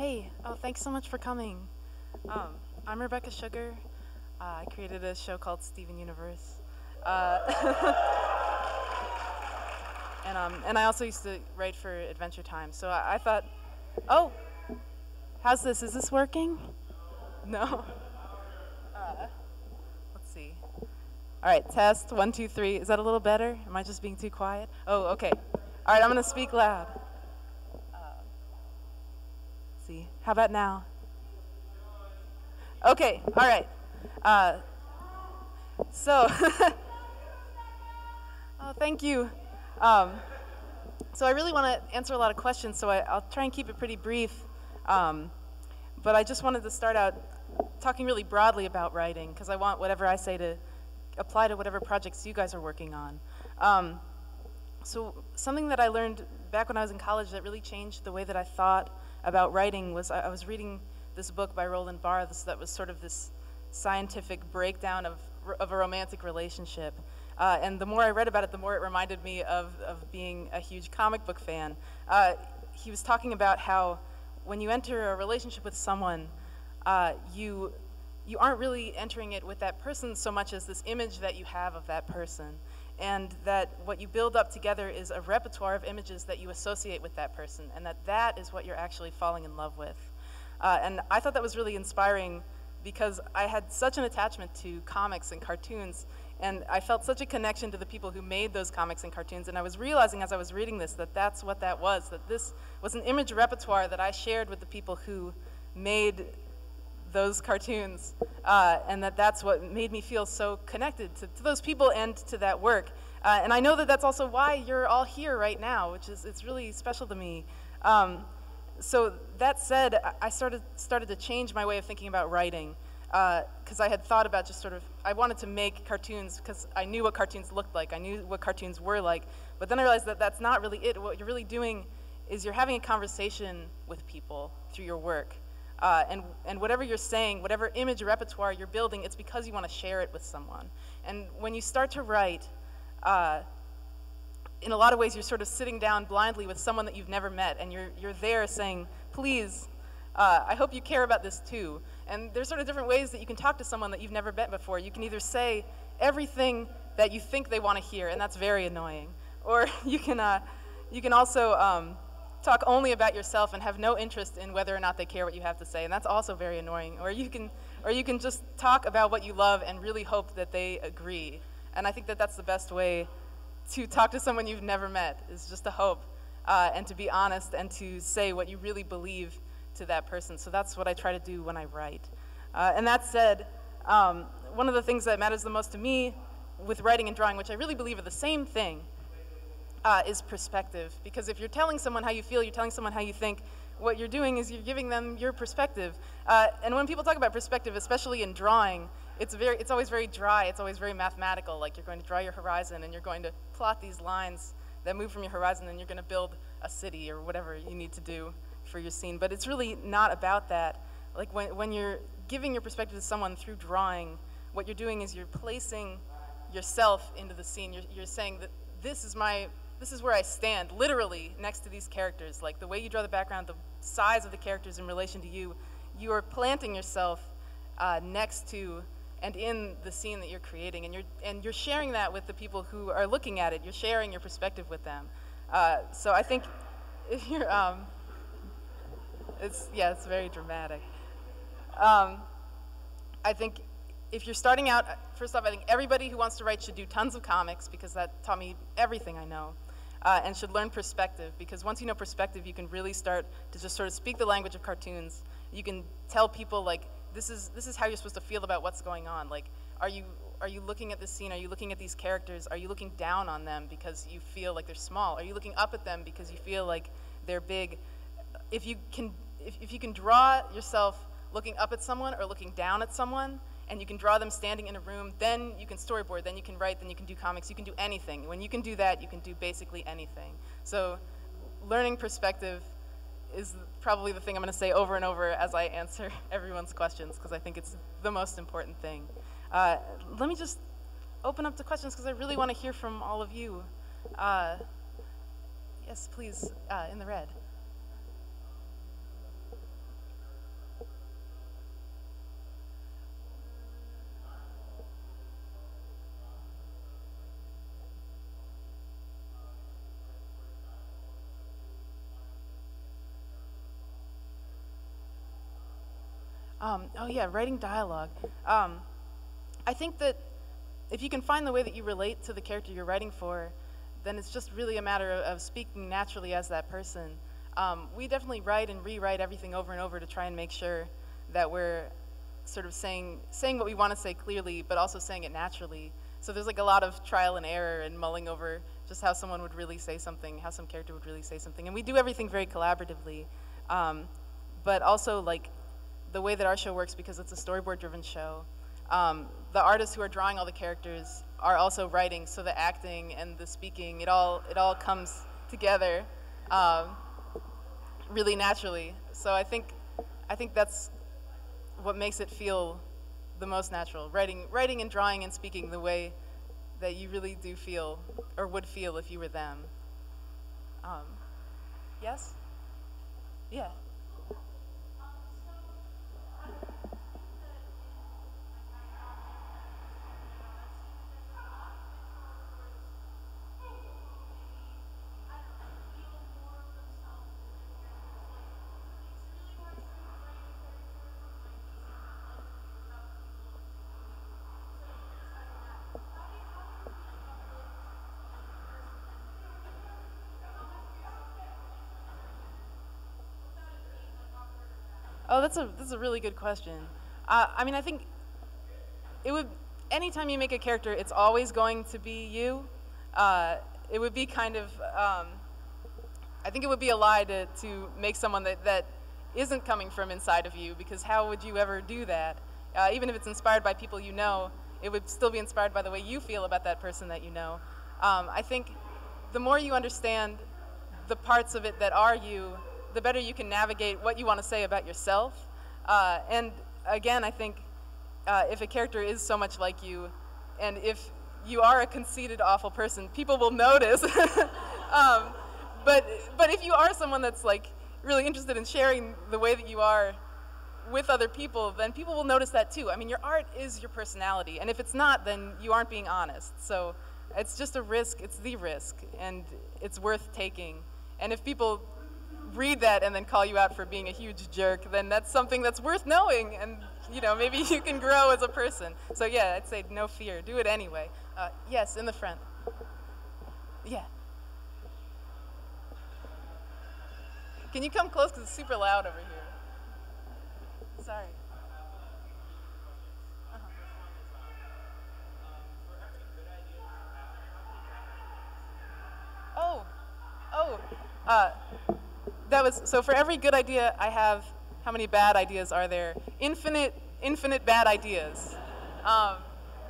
Hey, thanks so much for coming. I'm Rebecca Sugar. I created a show called Steven Universe. Uh, and I also used to write for Adventure Time. So I thought, oh, how's this? Is this working? No. Let's see. All right, test, 1, 2, 3. Is that a little better? Am I just being too quiet? Oh, okay. All right, I'm gonna speak loud. Let's see, how about now? Okay, all right. So, oh, thank you. So I really want to answer a lot of questions, so I'll try and keep it pretty brief. But I just wanted to start out talking really broadly about writing, because I want whatever I say to apply to whatever projects you guys are working on. So something that I learned back when I was in college that really changed the way that I thought about writing was I was reading this book by Roland Barthes that was sort of this scientific breakdown of a romantic relationship. And the more I read about it, the more it reminded me of being a huge comic book fan. He was talking about how when you enter a relationship with someone, you aren't really entering it with that person so much as this image that you have of that person. And that what you build up together is a repertoire of images that you associate with that person, and that is what you're actually falling in love with. And I thought that was really inspiring because I had such an attachment to comics and cartoons, and I felt such a connection to the people who made those comics and cartoons, and I was realizing as I was reading this that that's what that was, that this was an image repertoire that I shared with the people who made those cartoons, and that's what made me feel so connected to those people and to that work. And I know that that's also why you're all here right now, which is, it's really special to me. So that said, I started to change my way of thinking about writing, because I had thought about just sort of, I wanted to make cartoons because I knew what cartoons looked like, I knew what cartoons were like, but then I realized that that's not really it. What you're really doing is you're having a conversation with people through your work. And whatever you're saying, whatever image repertoire you're building, it's because you want to share it with someone. And when you start to write, in a lot of ways you're sort of sitting down blindly with someone that you've never met, and you're there saying, please, I hope you care about this too. And there's sort of different ways that you can talk to someone that you've never met before. You can either say everything that you think they want to hear, and that's very annoying. Or you can also talk only about yourself and have no interest in whether or not they care what you have to say, and that's also very annoying. Or you can just talk about what you love and really hope that they agree. And I think that that's the best way to talk to someone you've never met, is just to hope and to be honest and to say what you really believe to that person. So that's what I try to do when I write. And that said, one of the things that matters the most to me with writing and drawing, which I really believe are the same thing, is perspective. Because if you're telling someone how you feel, you're telling someone how you think, what you're doing is you're giving them your perspective. And when people talk about perspective, especially in drawing, it's always very dry, it's always very mathematical, like you're going to draw your horizon and you're going to plot these lines that move from your horizon and you're going to build a city or whatever you need to do for your scene. But it's really not about that. Like when you're giving your perspective to someone through drawing, what you're doing is you're placing yourself into the scene. You're saying that this is where I stand, literally, next to these characters. Like the way you draw the background, the size of the characters in relation to you, you are planting yourself next to and in the scene that you're creating, and you're sharing that with the people who are looking at it. You're sharing your perspective with them. So I think if you're, it's very dramatic. I think if you're starting out, first off, I think everybody who wants to write should do tons of comics, because that taught me everything I know. And should learn perspective, because once you know perspective, you can really start to just sort of speak the language of cartoons. You can tell people, like, this is how you're supposed to feel about what's going on. Like, are you looking at this scene? Are you looking at these characters? Are you looking down on them because you feel like they're small? Are you looking up at them because you feel like they're big? If you can draw yourself looking up at someone or looking down at someone, and you can draw them standing in a room, then you can storyboard, then you can write, then you can do comics, you can do anything. When you can do that, you can do basically anything. So learning perspective is probably the thing I'm going to say over and over as I answer everyone's questions, because I think it's the most important thing. Let me just open up to questions, because I really want to hear from all of you. Yes, please, in the red. Oh yeah, writing dialogue. I think that if you can find the way that you relate to the character you're writing for, then it's just really a matter of speaking naturally as that person. We definitely write and rewrite everything over and over to try and make sure that we're sort of saying what we want to say clearly, but also saying it naturally. So there's like a lot of trial and error and mulling over just how someone would really say something, how some character would really say something. And we do everything very collaboratively. But also like the way that our show works, because it's a storyboard-driven show, the artists who are drawing all the characters are also writing, so the acting and the speaking, it all comes together really naturally. So I think that's what makes it feel the most natural. Writing and drawing and speaking the way that you really do feel, or would feel if you were them. Yes? Yeah. Oh, that's a really good question. I mean, I think it would, anytime you make a character, it's always going to be you. It would be kind of, I think it would be a lie to make someone that isn't coming from inside of you, because how would you ever do that? Even if it's inspired by people you know, it would still be inspired by the way you feel about that person that you know. I think the more you understand the parts of it that are you, the better you can navigate what you want to say about yourself. And again, I think if a character is so much like you, and if you are a conceited, awful person, people will notice. But if you are someone that's like really interested in sharing the way that you are with other people, then people will notice that too. I mean, your art is your personality, and if it's not, then you aren't being honest. So it's just a risk, it's the risk, and it's worth taking. And if people read that and then call you out for being a huge jerk, then that's something that's worth knowing, and you know, maybe you can grow as a person. So yeah, I'd say no fear, do it anyway. Yes, in the front. Yeah. Can you come close, because it's super loud over here? Sorry. That was, so for every good idea I have, how many bad ideas are there? Infinite bad ideas.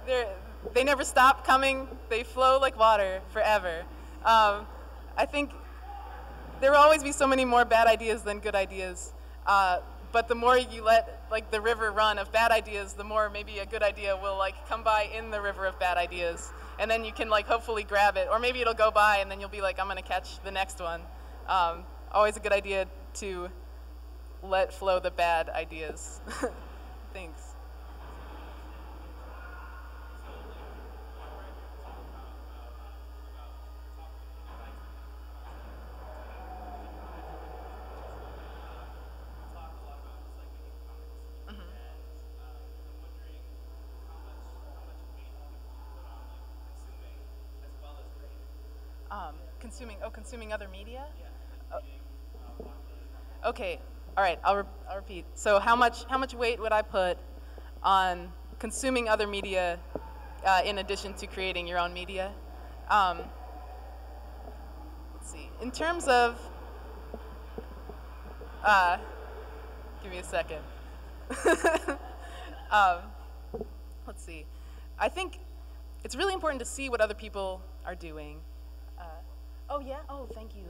They never stop coming. They flow like water forever. I think there will always be so many more bad ideas than good ideas. But the more you let like the river run of bad ideas, the more maybe a good idea will like come by in the river of bad ideas. And then you can like hopefully grab it, or maybe it'll go by and then you'll be like, I'm gonna catch the next one. Always a good idea to let flow the bad ideas. Thanks. Consuming other media? Okay, all right, I'll repeat. So how much weight would I put on consuming other media in addition to creating your own media? Let's see, in terms of, give me a second. Let's see, I think it's really important to see what other people are doing. Oh yeah, oh thank you.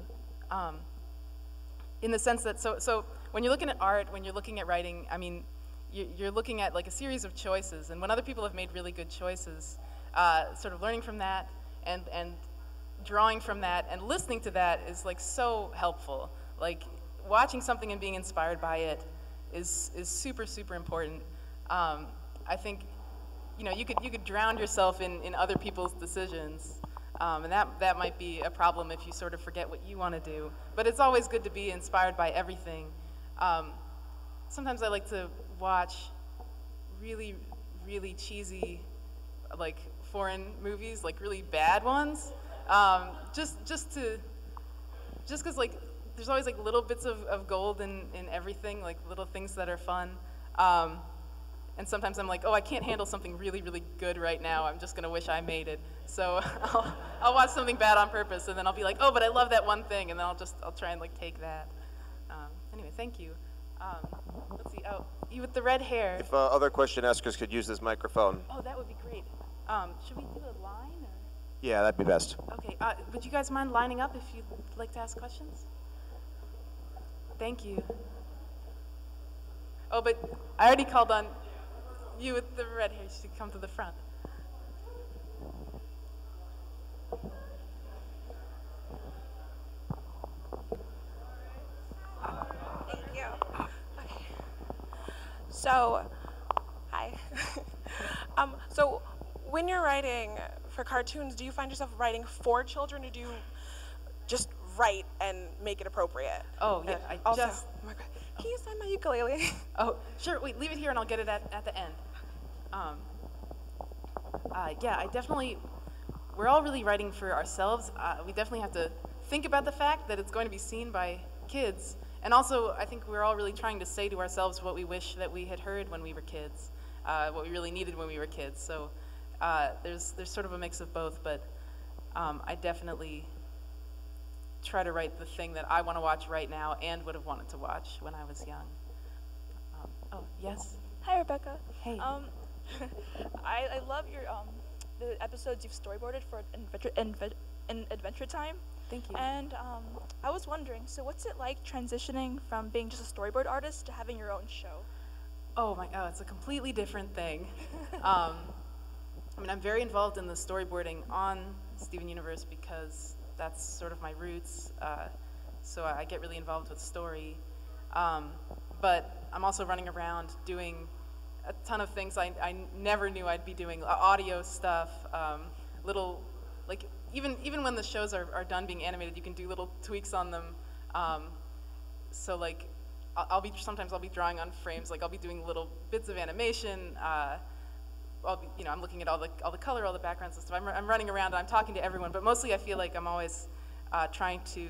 In the sense that, so when you're looking at art, when you're looking at writing, I mean, you're looking at like a series of choices, and when other people have made really good choices, sort of learning from that and drawing from that and listening to that is like so helpful. Like watching something and being inspired by it is super, super important. I think, you know, you could drown yourself in other people's decisions. And that might be a problem if you sort of forget what you want to do. But it's always good to be inspired by everything. Sometimes I like to watch really, really cheesy, like foreign movies, like really bad ones, just because like there's always like little bits of gold in everything, like little things that are fun. And sometimes I'm like, oh, I can't handle something really, really good right now. I'm just gonna wish I made it. So I'll watch something bad on purpose, and then I'll be like, oh, but I love that one thing, and then I'll try and like take that. Anyway, thank you. Let's see. Oh, you with the red hair. If other question askers could use this microphone. Oh, that would be great. Should we do a line? Or? Yeah, that'd be best. Okay. Would you guys mind lining up if you'd like to ask questions? Thank you. Oh, but I already called on you with the red hair. You should come to the front. Thank you. Okay. So, hi. So when you're writing for cartoons, do you find yourself writing for children, or do you just write and make it appropriate? Oh, yeah. Oh my God. Can you sign my ukulele? Oh, sure. Wait, leave it here and I'll get it at the end. Yeah, I definitely, we're all really writing for ourselves. We definitely have to think about the fact that it's going to be seen by kids. And also, I think we're all really trying to say to ourselves what we wish that we had heard when we were kids, what we really needed when we were kids. So there's sort of a mix of both, but I definitely try to write the thing that I want to watch right now and would have wanted to watch when I was young. Oh, yes? Hi, Rebecca. Hey. I love your the episodes you've storyboarded for Adventure Time. Thank you. And I was wondering, so what's it like transitioning from being just a storyboard artist to having your own show? Oh, it's a completely different thing. I mean, I'm very involved in the storyboarding on Steven Universe because that's sort of my roots. So I get really involved with story. But I'm also running around doing a ton of things I never knew I'd be doing, audio stuff, little, like, even when the shows are done being animated, you can do little tweaks on them. So like, sometimes I'll be drawing on frames, like I'll be doing little bits of animation. I'm looking at all the color, all the backgrounds and stuff. I'm running around and I'm talking to everyone, but mostly I feel like I'm always trying to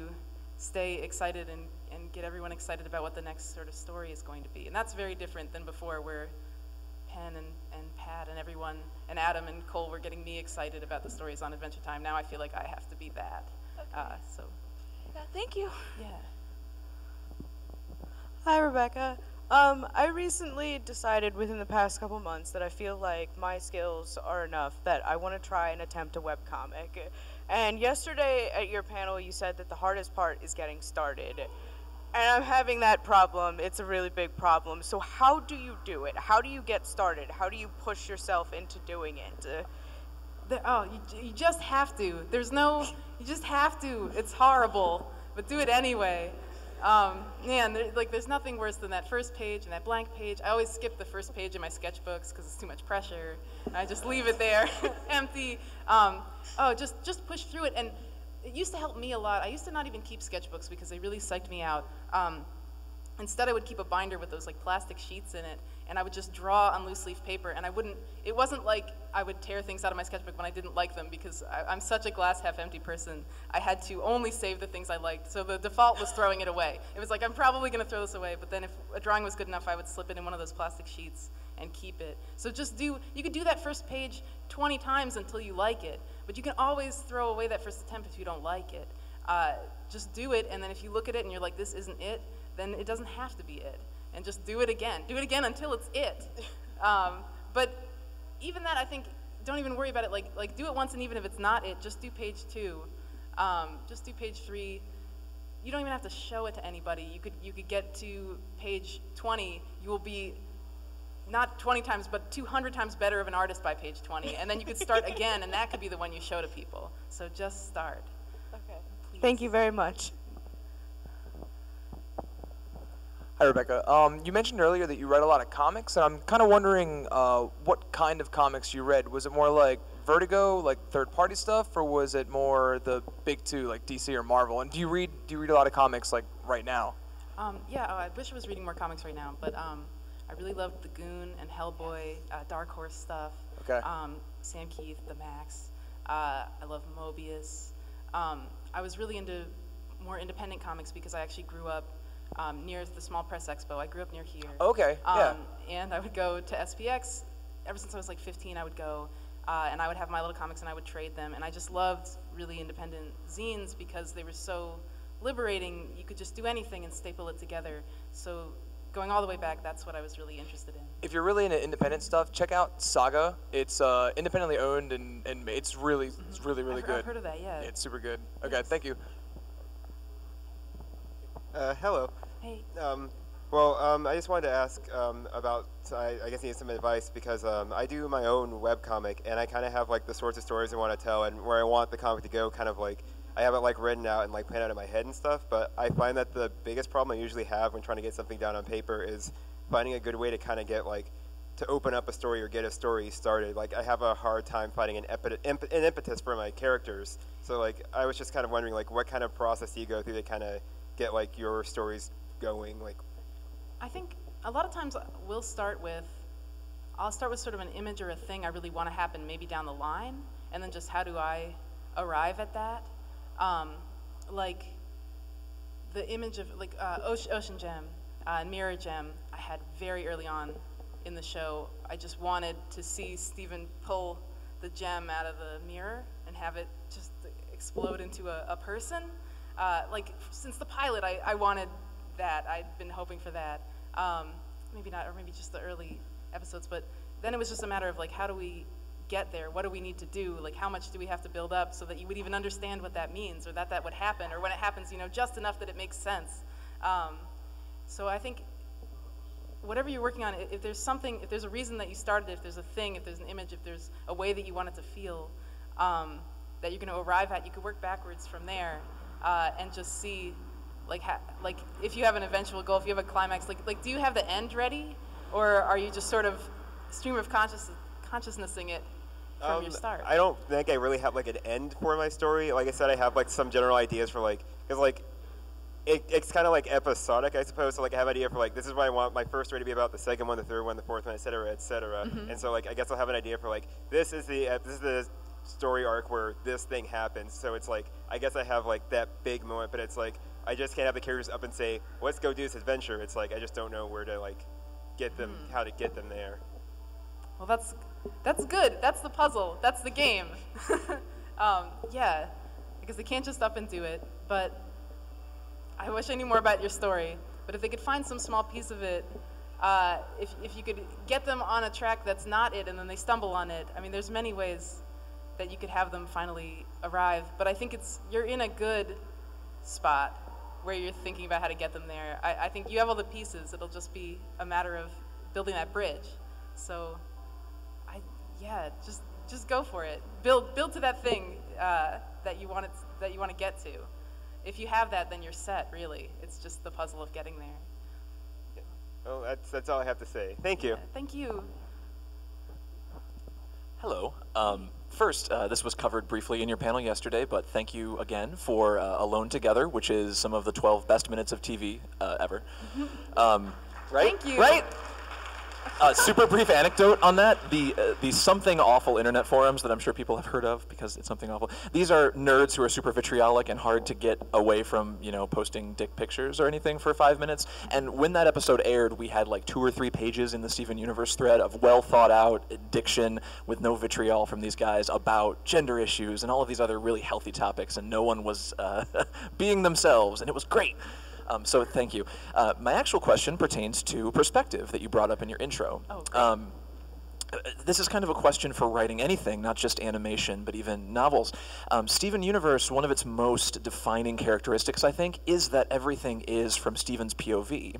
stay excited and get everyone excited about what the next sort of story is going to be. And that's very different than before, where Penn and Pat and everyone, and Adam and Cole were getting me excited about the stories on Adventure Time. Now I feel like I have to be that. Okay. Yeah, thank you. Yeah. Hi, Rebecca. I recently decided within the past couple months that I feel like my skills are enough that I want to try and attempt a webcomic. And yesterday at your panel, you said that the hardest part is getting started. And I'm having that problem. It's a really big problem. So how do you do it? How do you get started? How do you push yourself into doing it? You just have to. You just have to. It's horrible, but do it anyway. There's nothing worse than that first page and that blank page. I always skip the first page in my sketchbooks because it's too much pressure. I just leave it there, empty. Just push through it. And it used to help me a lot. I used to not even keep sketchbooks because they really psyched me out. Instead, I would keep a binder with those like plastic sheets in it, and I would just draw on loose leaf paper, and it wasn't like I would tear things out of my sketchbook when I didn't like them, because I'm such a glass half empty person. I had to only save the things I liked, so the default was throwing it away. It was like, I'm probably gonna throw this away, but then if a drawing was good enough, I would slip it in one of those plastic sheets and keep it. So you could do that first page 20 times until you like it, but you can always throw away that first attempt if you don't like it. Just do it, and then if you look at it and you're like, this isn't it, then it doesn't have to be it. And just do it again. Do it again until it's it. But even that, I think, don't even worry about it. Like do it once, and even if it's not it, just do page 2. Just do page 3. You don't even have to show it to anybody. You could get to page 20. You will be not 20 times, but 200 times better of an artist by page 20. And then you could start again, and that could be the one you show to people. So just start. Okay. Please. Thank you very much. Hi, Rebecca. You mentioned earlier that you read a lot of comics, and I'm kind of wondering what kind of comics you read. Was it more like Vertigo, like third-party stuff, or was it more the big two, like DC or Marvel? And do you read a lot of comics like right now? I wish I was reading more comics right now, but I I really loved the Goon and Hellboy, Dark Horse stuff. Okay. Sam Keith, the Max. I love Mobius. I was really into more independent comics because I actually grew up near the Small Press Expo. I grew up near here. Okay, yeah. And I would go to SPX. Ever since I was like 15, I would go, and I would have my little comics and I would trade them. And I just loved really independent zines because they were so liberating. You could just do anything and staple it together. So going all the way back, that's what I was really interested in. If you're really into independent stuff, check out Saga. It's independently owned and it's really good. I've heard of that, yeah. It's super good. Okay, thank you. Hello. Hey. I just wanted to ask about, I guess I need some advice because I do my own webcomic and I kind of have like the sorts of stories I want to tell and where I want the comic to go, kind of like, I have it like written out and like planned out in my head and stuff, but I find that the biggest problem I usually have when trying to get something down on paper is finding a good way to kind of get like, to open up a story or get a story started. Like I have a hard time finding an impetus for my characters. So like, I was just kind of wondering like what kind of process do you go through to kind of get like your stories going? Like, I think a lot of times I'll start with sort of an image or a thing I really want to happen maybe down the line, and then just how do I arrive at that? Like the image of like Ocean Gem and Mirror Gem, I had very early on in the show. I just wanted to see Steven pull the gem out of the mirror and have it just explode into a person. Like since the pilot, I wanted that. I'd been hoping for that. Maybe not, or maybe just the early episodes, but then it was just a matter of like, how do we get there? What do we need to do? Like, how much do we have to build up so that you would even understand what that means, or that would happen, or when it happens, you know, just enough that it makes sense. So I think whatever you're working on, if there's something, if there's a reason that you started, if there's a thing, if there's an image, if there's a way that you want it to feel, that you're going to arrive at, you could work backwards from there and just see, like if you have an eventual goal, if you have a climax, like do you have the end ready, or are you just sort of stream of consciousnessing it from your start? I don't think I really have like an end for my story. Like I said, I have like some general ideas for like, because like it's kind of like episodic, I suppose. So like I have an idea for like, this is what I want my first story to be about, the second one, the third one, the fourth one, et cetera, et cetera. And so like I guess I'll have an idea for like, this is the story arc where this thing happens. So it's like, I guess I have like that big moment, but it's like, I just can't have the characters up and say, let's go do this adventure. It's like, I just don't know where to like get them, how to get them there. Well, that's good. That's the puzzle. That's the game. Yeah, because they can't just up and do it. But I wish I knew more about your story. But if they could find some small piece of it, if you could get them on a track that's not it, and then they stumble on it. I mean, there's many ways that you could have them finally arrive. But I think you're in a good spot where you're thinking about how to get them there. I think you have all the pieces. It'll just be a matter of building that bridge. So, just go for it. Build to that thing that you want to get to. If you have that, then you're set. Really, it's just the puzzle of getting there. Well, that's all I have to say. Thank you. Yeah, thank you. Hello. First, this was covered briefly in your panel yesterday, but thank you again for Alone Together, which is some of the 12 best minutes of TV ever. Right? Thank you. Right? Super brief anecdote on that. The Something Awful internet forums that I'm sure people have heard of because it's something awful. These are nerds who are super vitriolic and hard to get away from, posting dick pictures or anything for 5 minutes. And when that episode aired, we had like 2 or 3 pages in the Steven Universe thread of well thought out diction with no vitriol from these guys about gender issues and all of these other really healthy topics, and no one was being themselves, and it was great. So thank you. My actual question pertains to perspective that you brought up in your intro. Oh, great. This is kind of a question for writing anything, not just animation, but even novels. Steven Universe, one of its most defining characteristics, I think, is that everything is from Steven's POV.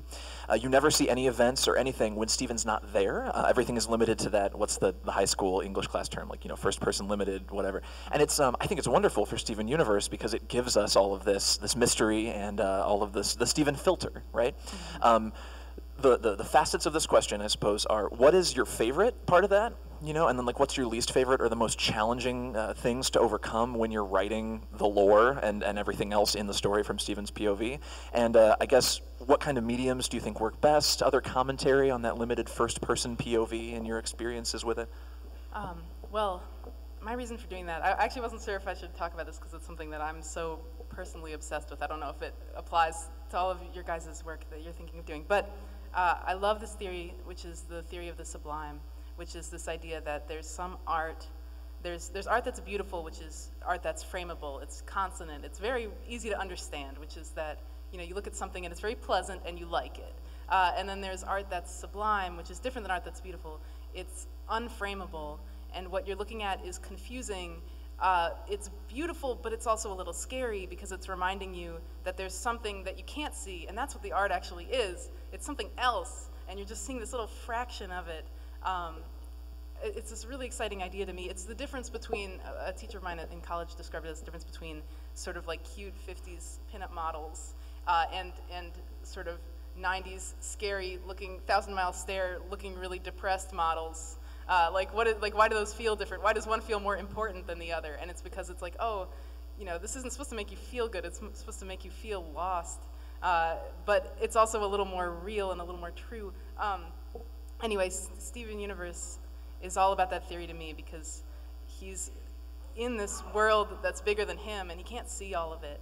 You never see any events or anything when Steven's not there. Everything is limited to that, what's the high school English class term, like, first person limited, whatever. And it's, I think it's wonderful for Steven Universe because it gives us all of this mystery and all of the Steven filter, right? The facets of this question, I suppose, are what is your favorite part of that? you know, and then like what's your least favorite or the most challenging things to overcome when you're writing the lore and everything else in the story from Stephen's POV? And I guess what kind of mediums do you think work best? Other commentary on that limited first-person POV and your experiences with it? Well, my reason for doing that, I actually wasn't sure if I should talk about this because it's something that I'm so personally obsessed with. I don't know if it applies to all of your guys' work that you're thinking of doing. But I love this theory, which is the theory of the sublime, which is this idea that there's some art, there's art that's beautiful, which is art that's frameable, it's consonant, it's very easy to understand, which is that, you know, you look at something and it's very pleasant and you like it. And then there's art that's sublime, which is different than art that's beautiful. It's unframeable, and what you're looking at is confusing. It's beautiful, but it's also a little scary because it's reminding you that there's something that you can't see, and that's what the art actually is. It's something else, and you're just seeing this little fraction of it. It's this really exciting idea to me. It's the difference between, a teacher of mine in college described it as the difference between sort of like cute 50s pinup models and sort of 90s scary looking, 1,000-mile stare looking really depressed models. Why do those feel different? Why does one feel more important than the other? And it's because it's like, oh, you know, this isn't supposed to make you feel good. It's supposed to make you feel lost. But it's also a little more real and a little more true. Anyway, Steven Universe is all about that theory to me because he's in this world that's bigger than him and he can't see all of it.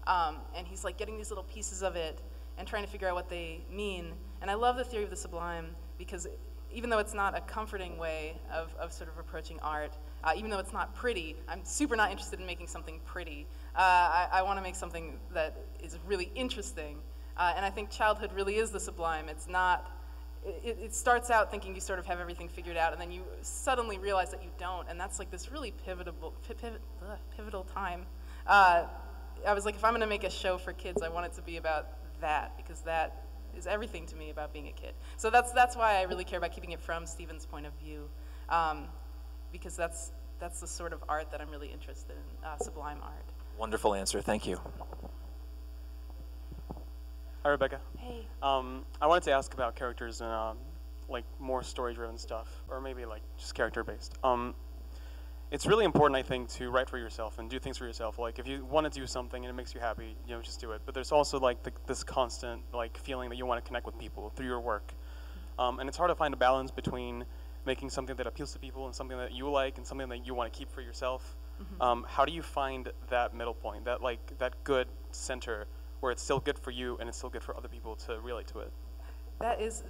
And he's like getting these little pieces of it and trying to figure out what they mean. And I love the theory of the sublime because even though it's not a comforting way of sort of approaching art, even though it's not pretty, I'm super not interested in making something pretty. I want to make something that is really interesting. And I think childhood really is the sublime. It's not, it starts out thinking you sort of have everything figured out, and then you suddenly realize that you don't, and that's like this really pivotal time. I was like, if I'm going to make a show for kids, I want it to be about that, because that is everything to me about being a kid. So that's why I really care about keeping it from Stephen's point of view, because that's the sort of art that I'm really interested in, sublime art. Wonderful answer, thank you. Hi, Rebecca. Hey. I wanted to ask about characters and like more story-driven stuff, or maybe like just character-based. It's really important, I think, to write for yourself and do things for yourself. Like, if you want to do something and it makes you happy, you know, just do it. But there's also like this constant like feeling that you want to connect with people through your work, and it's hard to find a balance between making something that appeals to people and something that you like and something that you want to keep for yourself. Mm-hmm. How do you find that middle point, that good center, where it's still good for you and it's still good for other people to relate to it? That's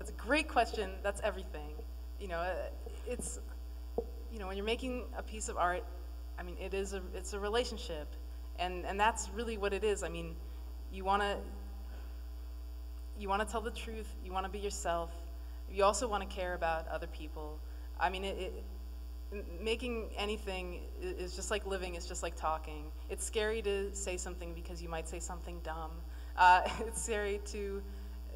a great question. That's everything. You know, it's, you know, when you're making a piece of art, I mean, it's a relationship, and that's really what it is. I mean, you wanna tell the truth. You wanna be yourself. You also wanna care about other people. I mean, making anything is just like living, it's just like talking. It's scary to say something because you might say something dumb. It's scary to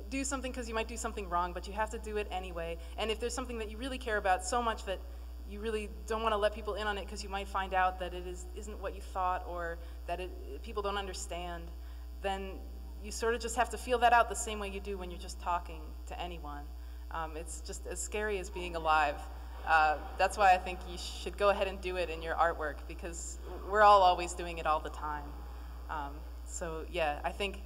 do something because you might do something wrong, but you have to do it anyway. And if there's something that you really care about so much that you really don't want to let people in on it because you might find out that it isn't what you thought, or that people don't understand, then you sort of just have to feel that out the same way you do when you're just talking to anyone. It's just as scary as being alive. That's why I think you should go ahead and do it in your artwork, because we're all always doing it all the time. So yeah, I think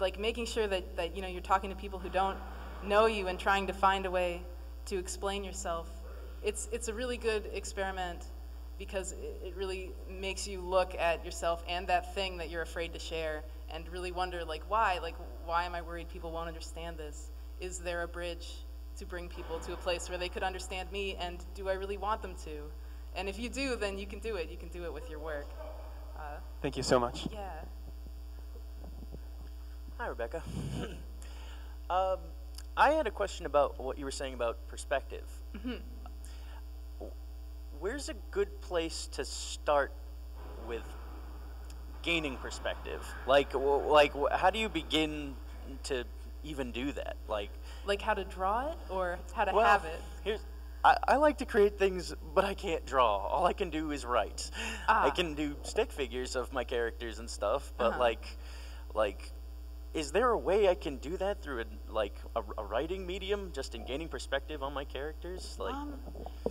like making sure that you know, you're talking to people who don't know you and trying to find a way to explain yourself. It's a really good experiment because it really makes you look at yourself and that thing that you're afraid to share and really wonder why am I worried people won't understand this? Is there a bridge to bring people to a place where they could understand me, and do I really want them to? And if you do, then you can do it. You can do it with your work. Thank you so much. Yeah. Hi, Rebecca. I had a question about what you were saying about perspective. Mm-hmm. Where's a good place to start with gaining perspective? Like how do you begin to even do that? Like how to draw it, or how to have it? I like to create things, but I can't draw. All I can do is write. I can do stick figures of my characters and stuff, but like, is there a way I can do that through like a writing medium, just in gaining perspective on my characters? Like,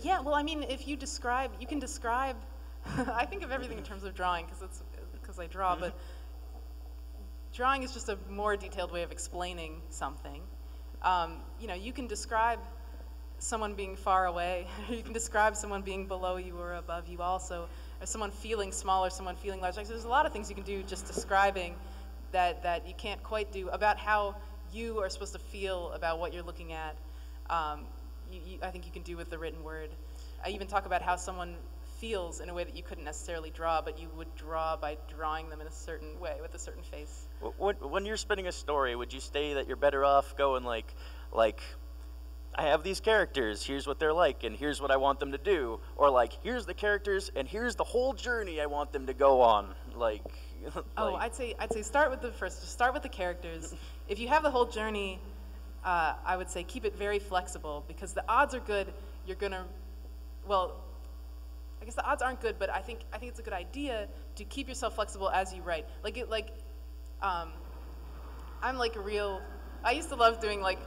Yeah, well, I mean, if you describe, you can describe. I think of everything in terms of drawing because I draw, but drawing is just a more detailed way of explaining something. You know, you can describe someone being far away, you can describe someone being below you or above you also, or someone feeling small or someone feeling large. Like, there's a lot of things you can do just describing that you can't quite do about how you are supposed to feel about what you're looking at. I think you can do with the written word. I even talk about how someone feels in a way that you couldn't necessarily draw, but you would draw by drawing them in a certain way with a certain face. when you're spinning a story, would you say that you're better off going like, I have these characters, here's what they're like, and here's what I want them to do, or like, here's the characters, and here's the whole journey I want them to go on, like. Oh, I'd say start with just start with the characters. If you have the whole journey, I would say keep it very flexible, because the odds are good you're gonna, well, I guess the odds aren't good, but I think it's a good idea to keep yourself flexible as you write. I'm like a real, I used to love doing like,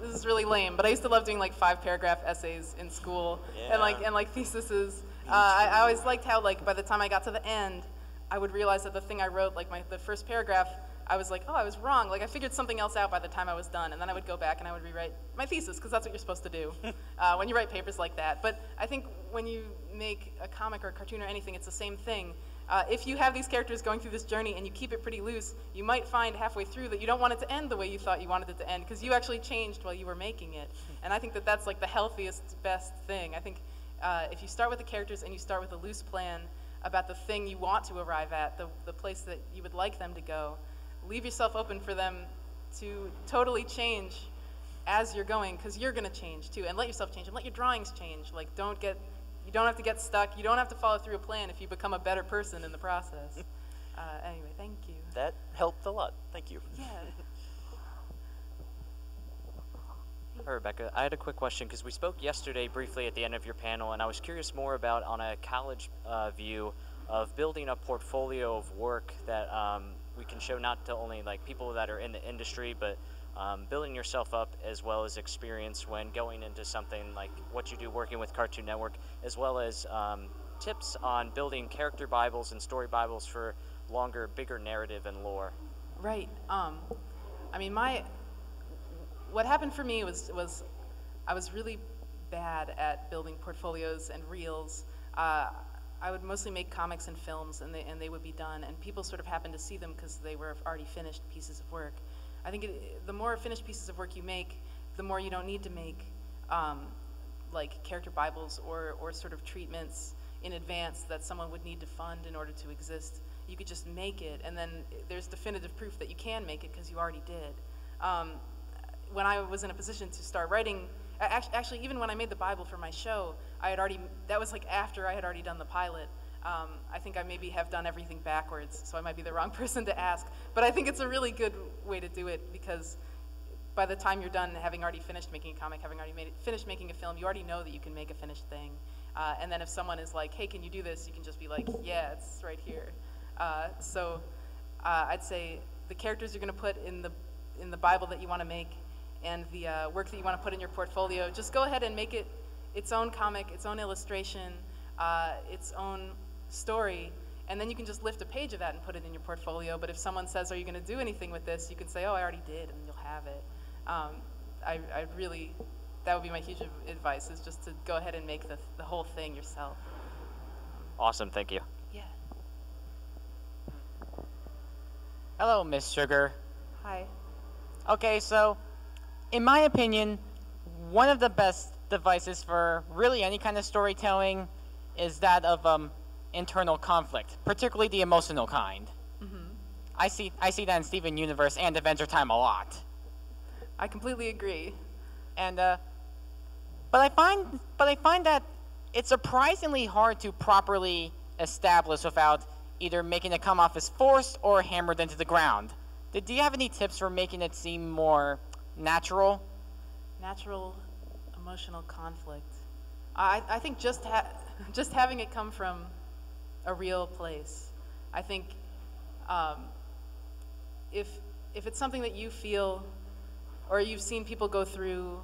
this is really lame, but I used to love doing like 5-paragraph essays in school, and like theses. I always liked how, like, by the time I got to the end, I would realize that the thing I wrote, like the first paragraph, I was like, oh, I was wrong. Like, I figured something else out by the time I was done, and then I would go back and I would rewrite my thesis, because that's what you're supposed to do when you write papers like that. But I think when you make a comic or a cartoon or anything, it's the same thing. If you have these characters going through this journey and you keep it pretty loose, you might find halfway through that you don't want it to end the way you thought you wanted it to end, because you actually changed while you were making it. And I think that that's like the healthiest, best thing. I think if you start with the characters and you start with a loose plan about the thing you want to arrive at, the place that you would like them to go, leave yourself open for them to totally change as you're going, because you're going to change too, and let yourself change, and let your drawings change. Like, you don't have to get stuck. You don't have to follow through a plan if you become a better person in the process. Anyway, thank you. That helped a lot. Thank you. Yeah. Hi, Rebecca. I had a quick question, because we spoke yesterday briefly at the end of your panel, and I was curious more about, on a college view, of building a portfolio of work that we can show not to only like people that are in the industry, but building yourself up as well as experience when going into something like what you do working with Cartoon Network, as well as tips on building character Bibles and story Bibles for longer, bigger narrative and lore. Right. I mean, what happened for me was I was really bad at building portfolios and reels. I would mostly make comics and films, and they would be done, and people sort of happened to see them because they were already finished pieces of work. I think the more finished pieces of work you make, the more you don't need to make like character Bibles or sort of treatments in advance that someone would need to fund in order to exist. You could just make it, and then there's definitive proof that you can make it because you already did. When I was in a position to start writing, actually, even when I made the Bible for my show, that was like after I had already done the pilot. I think I maybe have done everything backwards, so I might be the wrong person to ask. But I think it's a really good way to do it, because by the time you're done, having already finished making a comic, having already finished making a film, you already know that you can make a finished thing. And then if someone is like, hey, can you do this? You can just be like, yeah, it's right here. I'd say the characters you're going to put in the Bible that you want to make, and the work that you want to put in your portfolio, just go ahead and make it its own comic, its own illustration, its own story, and then you can just lift a page of that and put it in your portfolio. But if someone says, are you going to do anything with this, you can say, oh, I already did, and you'll have it. That would be my huge advice, is just to go ahead and make the whole thing yourself. Awesome, thank you. Yeah. Hello, Miss Sugar. Hi. Okay, so in my opinion, one of the best devices for really any kind of storytelling is that of internal conflict, particularly the emotional kind. Mm-hmm. I see that in Steven Universe and Adventure Time a lot. I completely agree. And but I find that it's surprisingly hard to properly establish without either making it come off as forced or hammered into the ground. Do you have any tips for making it seem more natural? Natural emotional conflict. I think just having it come from a real place. I think if it's something that you feel or you've seen people go through,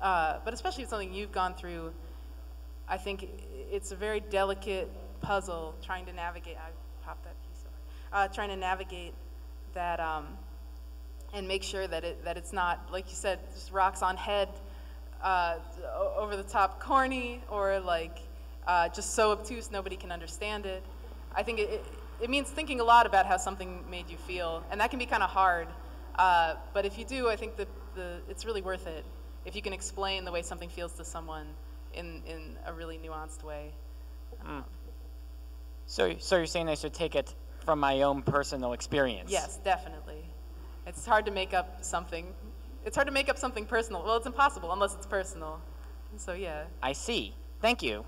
but especially if something you've gone through, I think it's a very delicate puzzle trying to navigate. I popped that piece over. Trying to navigate that and make sure that it's not, like you said, just rocks on head, over the top corny, or like just so obtuse nobody can understand it. I think it means thinking a lot about how something made you feel, and that can be kind of hard. But if you do, I think it's really worth it if you can explain the way something feels to someone in a really nuanced way. So you're saying I should take it from my own personal experience? Yes, definitely. It's hard to make up something. It's hard to make up something personal. Well, it's impossible unless it's personal. So yeah. I see. Thank you.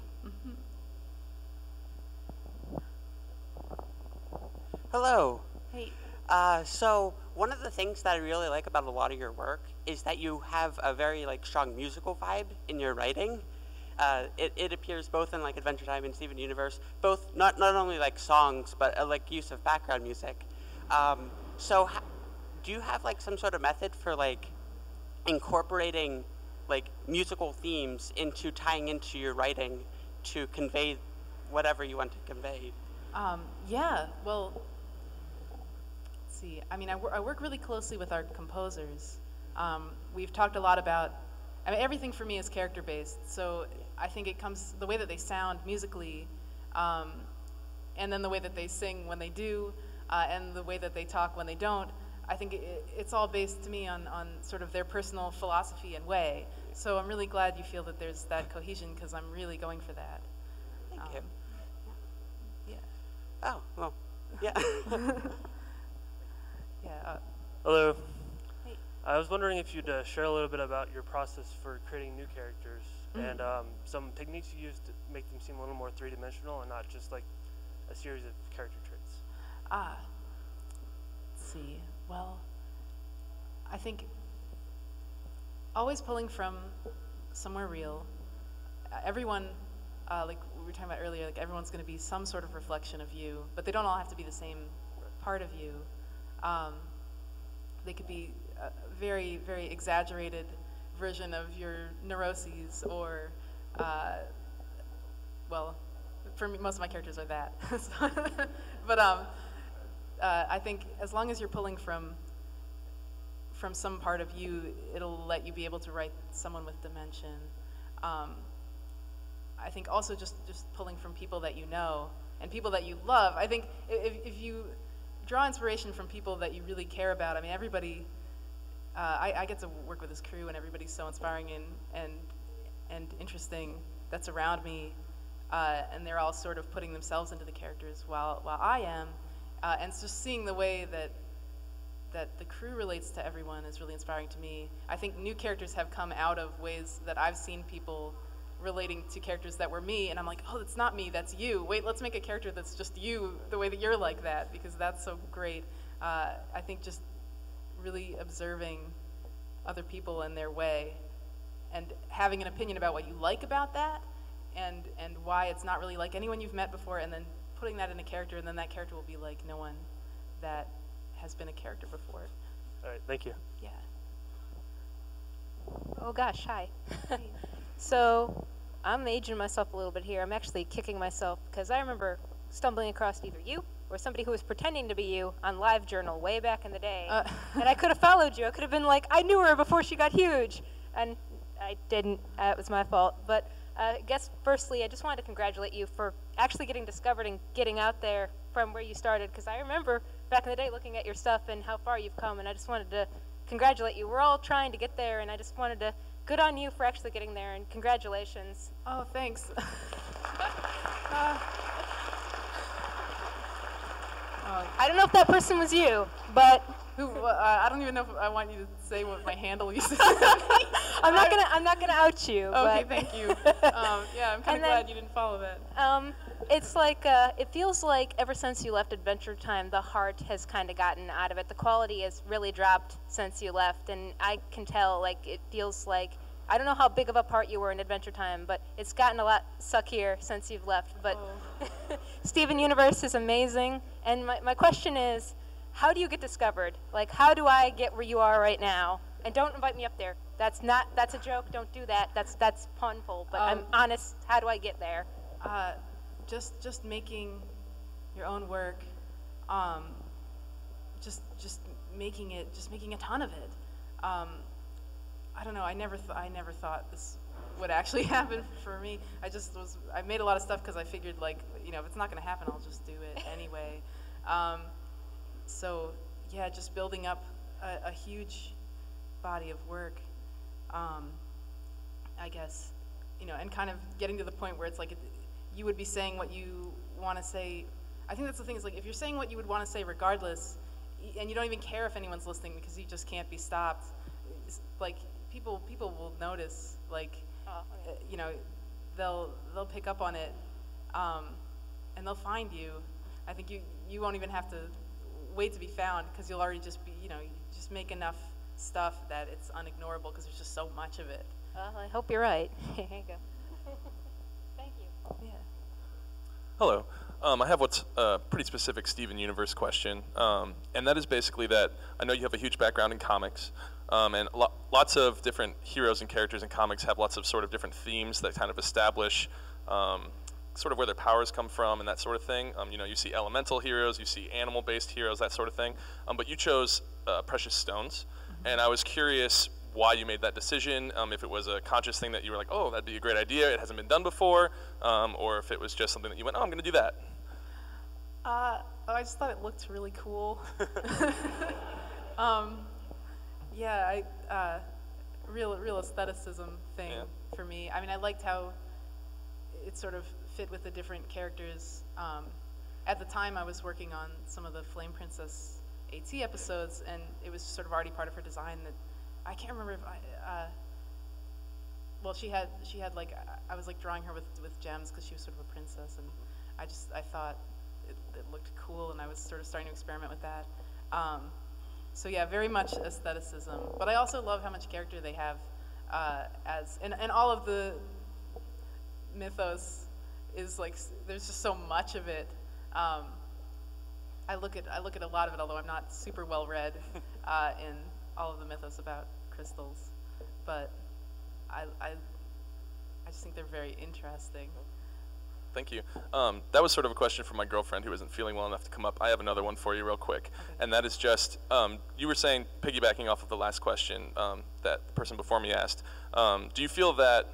Hello. Hey. So one of the things that I really like about a lot of your work is that you have a very strong musical vibe in your writing. It appears both in Adventure Time and Steven Universe, both not only songs but use of background music. So do you have some sort of method for incorporating musical themes into tying into your writing to convey whatever you want to convey? Yeah. Well, let's see. I mean, I work really closely with our composers. We've talked a lot about. I mean, everything for me is character-based, so I think it comes the way that they sound musically, and then the way that they sing when they do, and the way that they talk when they don't. I think it's all based to me on sort of their personal philosophy and way. So I'm really glad you feel that there's that cohesion, because I'm really going for that. Thank you. Yeah. Oh, well, yeah. Yeah. Hello. Hey. I was wondering if you'd share a little bit about your process for creating new characters and some techniques you use to make them seem a little more three-dimensional and not just a series of character traits. Let's see. Well, I think always pulling from somewhere real. Everyone, like we were talking about earlier, everyone's going to be some sort of reflection of you, but they don't all have to be the same part of you. They could be a very, very exaggerated version of your neuroses, or, well, for me, most of my characters are that. But I think as long as you're pulling from some part of you, it'll let you be able to write someone with dimension. I think also just pulling from people that you know and people that you love. I think if you draw inspiration from people that you really care about, I mean, everybody, I get to work with this crew, and everybody's so inspiring and interesting that's around me, and they're all sort of putting themselves into the characters while I am, and just seeing the way that the crew relates to everyone is really inspiring to me. I think new characters have come out of ways that I've seen people relating to characters that were me, and I'm like, oh, that's not me, that's you. Wait, let's make a character that's just you, the way that you're like that, because that's so great. I think just really observing other people and their way, and having an opinion about what you like about that, and why it's not really like anyone you've met before, and then putting that in a character, and then that character will be like no one that has been a character before. All right, thank you. Yeah. Oh gosh, hi. So I'm aging myself a little bit here. I'm actually kicking myself because I remember stumbling across either you or somebody who was pretending to be you on LiveJournal way back in the day. And I could have followed you. I could have been like, I knew her before she got huge. And I didn't. It was my fault. But I guess firstly, I just wanted to congratulate you for actually getting discovered and getting out there from where you started, because I remember back in the day looking at your stuff and how far you've come, and I just wanted to congratulate you. We're all trying to get there, and I just wanted to good on you for actually getting there, and congratulations. Oh, thanks. I don't know if that person was you, but who? I don't even know if I want you to say what my handle used to be. I'm not gonna out you. Okay, but thank you. Yeah, I'm kind of glad you didn't follow that. It's like it feels like ever since you left Adventure Time, the heart has kind of gotten out of it. The quality has really dropped since you left, and I can tell. Like, it feels like, I don't know how big of a part you were in Adventure Time, but it's gotten a lot suckier since you've left. But Steven Universe is amazing, and my question is, how do you get discovered? Like, how do I get where you are right now? And don't invite me up there. That's a joke. Don't do that. That's punful. But I'm honest. How do I get there? Just making your own work. Just making a ton of it. I don't know. I never thought this would actually happen for me. I made a lot of stuff because I figured, like, you know, if it's not going to happen, I'll just do it anyway. So yeah, just building up a huge body of work. I guess, you know, and kind of getting to the point where it's like you would be saying what you want to say. I think that's the thing, is like if you're saying what you would want to say regardless, and you don't even care if anyone's listening because you just can't be stopped, like people will notice, like, you know, they'll pick up on it, and they'll find you. I think you won't even have to wait to be found because you'll already just be, you know, you just make enough stuff that it's unignorable because there's just so much of it. Well, I hope you're right. Here you go. Thank you. Yeah. Hello. I have what's a pretty specific Steven Universe question, and that is basically that I know you have a huge background in comics, and lots of different heroes and characters in comics have lots of sort of different themes that kind of establish sort of where their powers come from and that sort of thing. You know, you see elemental heroes, you see animal-based heroes, that sort of thing, but you chose precious stones, and I was curious why you made that decision, if it was a conscious thing that you were like, oh, that'd be a great idea, it hasn't been done before, or if it was just something that you went, oh, I'm going to do that. I just thought it looked really cool. Yeah, real aestheticism thing for me. I mean, I liked how it sort of fit with the different characters. At the time, I was working on some of the Flame Princess AT episodes, and it was sort of already part of her design that I can't remember if well, she had like, I was like drawing her with gems because she was sort of a princess, and I thought it looked cool, and I was sort of starting to experiment with that. So yeah, very much aestheticism, but I also love how much character they have, and all of the mythos is like, there's just so much of it. I look at a lot of it, although I'm not super well read in all of the mythos about crystals, but I just think they're very interesting. Thank you. That was sort of a question from my girlfriend who isn't feeling well enough to come up. I have another one for you real quick, and that is just, you were saying, piggybacking off of the last question that the person before me asked, do you feel that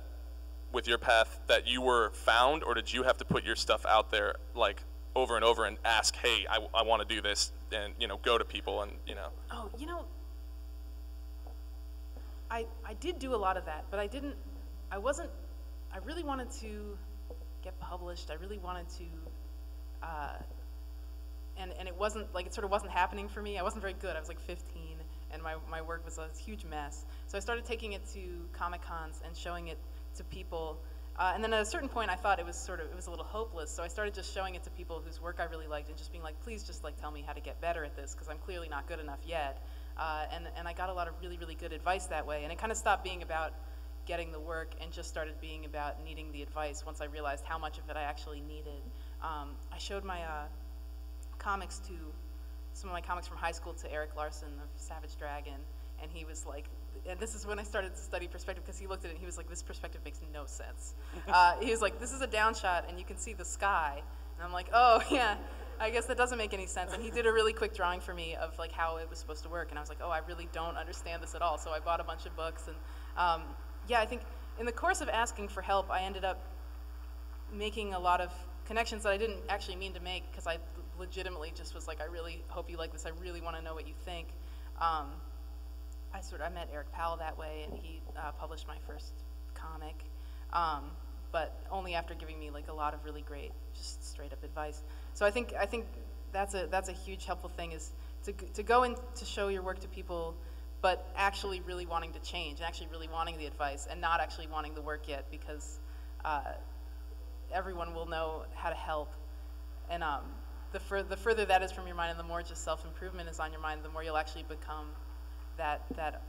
with your path that you were found, or did you have to put your stuff out there like over and over and ask, hey, I want to do this, and, you know, go to people and, you know? Oh, you know, I did do a lot of that, but I really wanted to get published. I really wanted to, and it wasn't, like, it sort of wasn't happening for me. I wasn't very good. I was like 15, and my work was a huge mess. So I started taking it to Comic-Cons and showing it to people. And then at a certain point, I thought it was a little hopeless. So I started just showing it to people whose work I really liked and just being like, please just like tell me how to get better at this, because I'm clearly not good enough yet. And I got a lot of really, really good advice that way. And it kind of stopped being about getting the work and just started being about needing the advice once I realized how much of it I actually needed. I showed my comics to, some of my comics from high school, to Eric Larson of Savage Dragon, and he was like, and this is when I started to study perspective, because he looked at it and he was like, this perspective makes no sense. He was like, this is a down shot and you can see the sky. And I'm like, oh yeah, I guess that doesn't make any sense. And he did a really quick drawing for me of like how it was supposed to work, and I was like, oh, I really don't understand this at all. So I bought a bunch of books, and yeah, I think in the course of asking for help, I ended up making a lot of connections that I didn't actually mean to make, because I legitimately just was like, I really hope you like this. I really want to know what you think. I met Eric Powell that way, and he published my first comic, but only after giving me like a lot of really great, just straight up advice. So I think that's a huge helpful thing, is to go in to show your work to people, but actually really wanting to change, and actually really wanting the advice, and not actually wanting the work yet, because everyone will know how to help. And the further that is from your mind, and the more just self-improvement is on your mind, the more you'll actually become that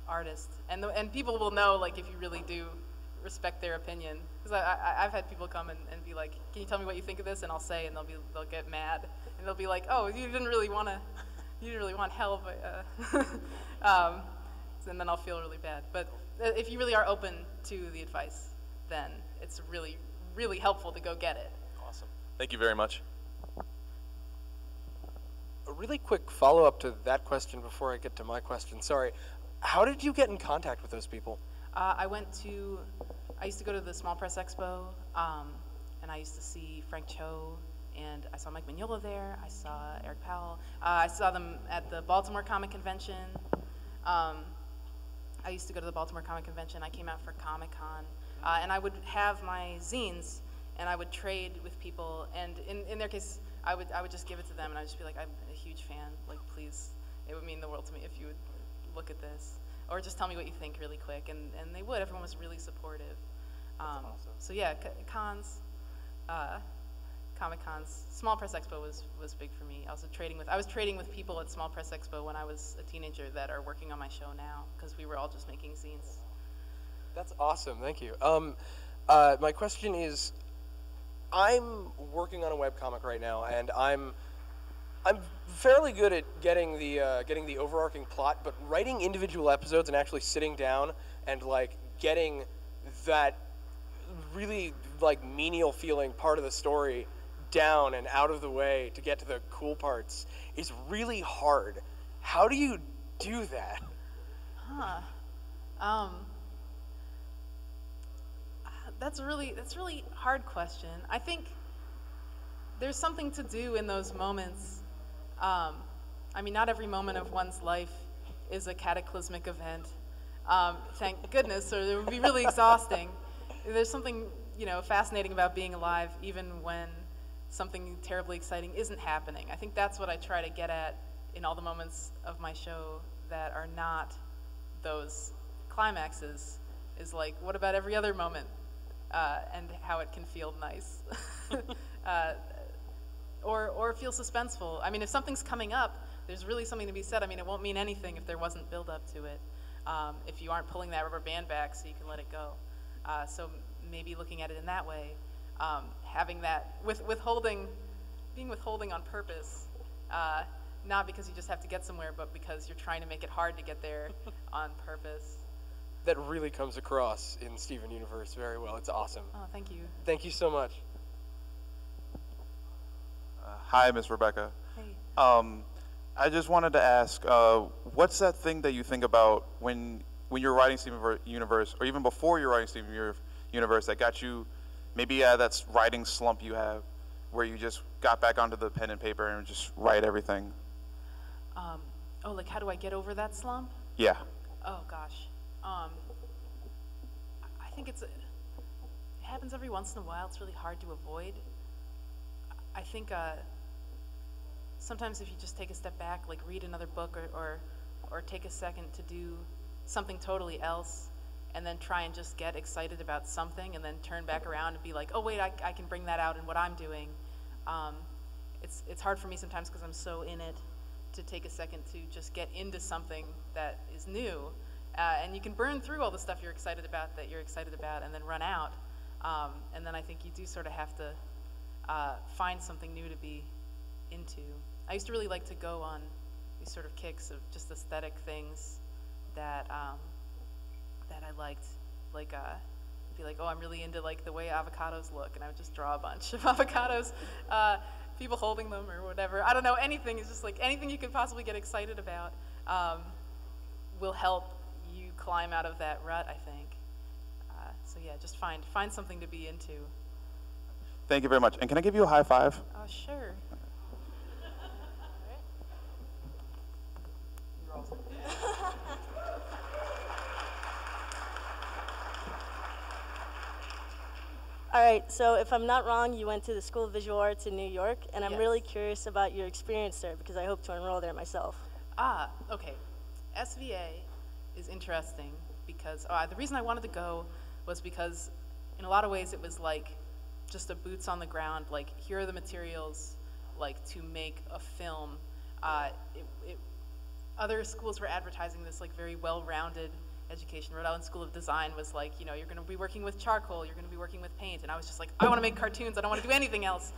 artist. And people will know, like, if you really do respect their opinion. Because I've had people come and be like, can you tell me what you think of this? And I'll say, and they'll get mad, and they'll be like, oh, you didn't really want help. and then I'll feel really bad. But if you really are open to the advice, then it's really, really helpful to go get it. Awesome. Thank you very much. A really quick follow-up to that question before I get to my question. Sorry. How did you get in contact with those people? I used to go to the Small Press Expo, and I used to see Frank Cho, and I saw Mike Mignola there. I saw Eric Powell. I saw them at the Baltimore Comic Convention. I used to go to the Baltimore Comic Convention. I came out for Comic-Con, and I would have my zines, and I would trade with people. And in their case, I would just give it to them, and I'd just be like, I'm a huge fan. Like, please, it would mean the world to me if you would look at this. Or just tell me what you think really quick, and they would. Everyone was really supportive. That's awesome. So yeah, cons, Comic Cons, Small Press Expo was big for me. I was trading with people at Small Press Expo when I was a teenager that are working on my show now, because we were all just making zines. That's awesome. Thank you. My question is, I'm working on a webcomic right now, and I'm fairly good at getting the overarching plot, but writing individual episodes and actually sitting down and like getting that really like menial feeling part of the story down and out of the way to get to the cool parts is really hard. How do you do that? That's a really hard question. I think there's something to do in those moments. I mean, not every moment of one's life is a cataclysmic event. Thank goodness, or it would be really exhausting. There's something, fascinating about being alive, even when something terribly exciting isn't happening. I think that's what I try to get at in all the moments of my show that are not those climaxes. Is like, what about every other moment, and how it can feel nice, or feel suspenseful. I mean, if something's coming up, there's really something to be said. I mean, it won't mean anything if there wasn't build up to it. If you aren't pulling that rubber band back so you can let it go. So maybe looking at it in that way, having that being withholding on purpose, not because you just have to get somewhere, but because you're trying to make it hard to get there on purpose. That really comes across in Steven Universe very well. It's awesome. Oh, thank you. Thank you so much. Hi, Miss Rebecca. Hey. I just wanted to ask, what's that thing that you think about when you're writing Steven Universe, or even before you're writing Steven Universe, that got you maybe that's writing slump you have, where you just got back onto the pen and paper and just write everything? Like how do I get over that slump? Yeah. Oh gosh. I think it happens every once in a while. It's really hard to avoid. I think sometimes if you just take a step back, like read another book or take a second to do something totally else, and then try and just get excited about something, and then turn back around and be like, oh wait, I can bring that out in what I'm doing. It's hard for me sometimes because I'm so in it to take a second to just get into something that is new. And you can burn through all the stuff you're excited about and then run out. And then I think you do sort of have to find something new to be into. I used to really like to go on these sort of kicks of just aesthetic things that I liked. Like, be like, oh, I'm really into like the way avocados look, and I would just draw a bunch of avocados, people holding them or whatever. I don't know, anything. It's just like anything you could possibly get excited about will help you climb out of that rut, I think. So yeah, just find something to be into. Thank you very much. And can I give you a high five? Oh, sure. All right, so if I'm not wrong, you went to the School of Visual Arts in New York, and I'm Yes. really curious about your experience there because I hope to enroll there myself. Okay. SVA is interesting because the reason I wanted to go was because in a lot of ways it was like just a boots on the ground, like here are the materials like to make a film. Other schools were advertising this like very well-rounded education. Rhode Island School of Design was like, you're going to be working with charcoal, you're going to be working with paint, and I was just like, I want to make cartoons, I don't want to do anything else.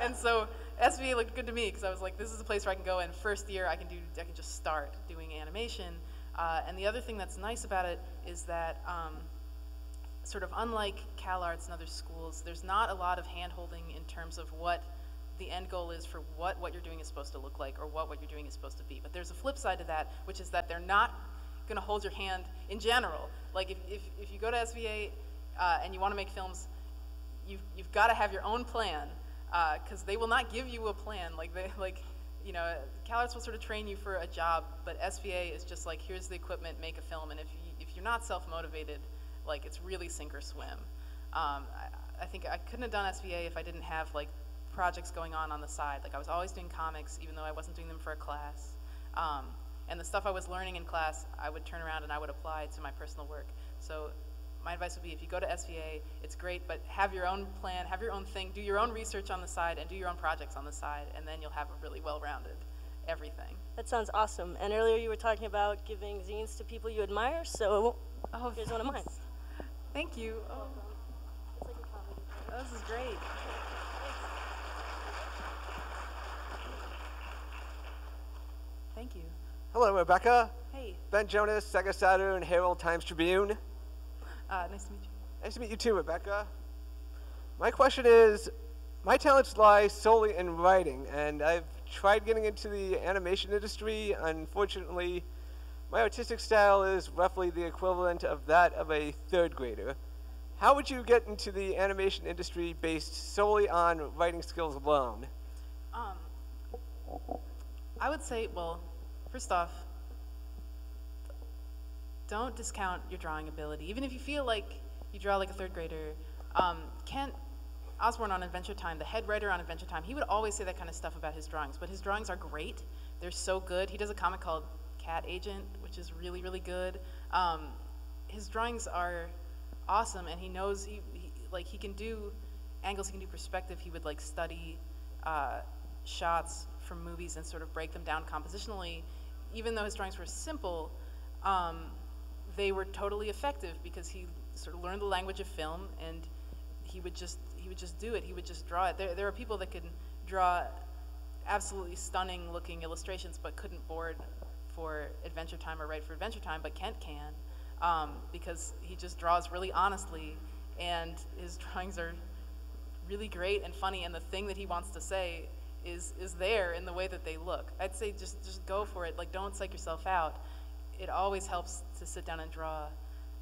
And so SVA looked good to me because I was like, this is a place where I can go, and first year I can just start doing animation. And the other thing that's nice about it is that sort of unlike CalArts and other schools, there's not a lot of hand-holding in terms of what the end goal is for what you're doing is supposed to look like or what you're doing is supposed to be. But there's a flip side to that, which is that they're not going to hold your hand in general. Like if you go to SVA and you want to make films, you've got to have your own plan, because they will not give you a plan. CalArts will sort of train you for a job, but SVA is just like, here's the equipment, make a film. And if you're not self-motivated, like, it's really sink or swim. I think I couldn't have done SVA if I didn't have like projects going on the side. Like, I was always doing comics, even though I wasn't doing them for a class. And the stuff I was learning in class, I would turn around and I would apply to my personal work. So my advice would be, if you go to SVA, it's great, but have your own plan, have your own thing, do your own research on the side, and do your own projects on the side, and then you'll have a really well-rounded everything. That sounds awesome. And earlier you were talking about giving zines to people you admire, so here's one of mine. Thank you. Oh. It's like a comedy. This is great. Thank you. Hello, Rebecca. Hey. Ben Jonas, Sega Saturn, Herald Times Tribune. Nice to meet you. Nice to meet you too, Rebecca. My question is, my talents lie solely in writing, and I've tried getting into the animation industry. Unfortunately, my artistic style is roughly the equivalent of that of a third grader. How would you get into the animation industry based solely on writing skills alone? I would say, well, first off, don't discount your drawing ability. Even if you feel like you draw like a third grader, Kent Osborne on Adventure Time, the head writer on Adventure Time, he would always say that kind of stuff about his drawings, but his drawings are great. They're so good. He does a comic called Cat Agent, which is really, really good. His drawings are awesome, and he knows he can do angles, he can do perspective. He would like study shots from movies and sort of break them down compositionally. Even though his drawings were simple, they were totally effective because he sort of learned the language of film, and he would just do it. He would just draw it. There are people that can draw absolutely stunning looking illustrations but couldn't board for Adventure Time or write for Adventure Time, but Kent can, because he just draws really honestly, and his drawings are really great and funny, and the thing that he wants to say is there in the way that they look. I'd say just go for it. Like, don't psych yourself out. It always helps to sit down and draw.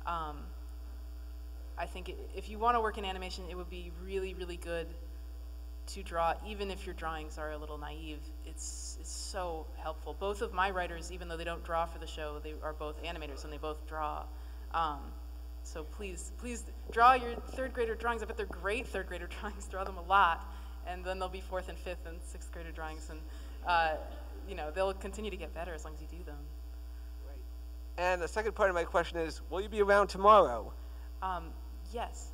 I think if you want to work in animation, it would be really, really good to draw, even if your drawings are a little naive. It's so helpful. Both of my writers, even though they don't draw for the show, they are both animators and they both draw. So please draw your third grader drawings. I bet they're great third grader drawings. Draw them a lot, and then they'll be fourth and fifth and sixth grader drawings, and they'll continue to get better as long as you do them. And the second part of my question is, will you be around tomorrow? Yes.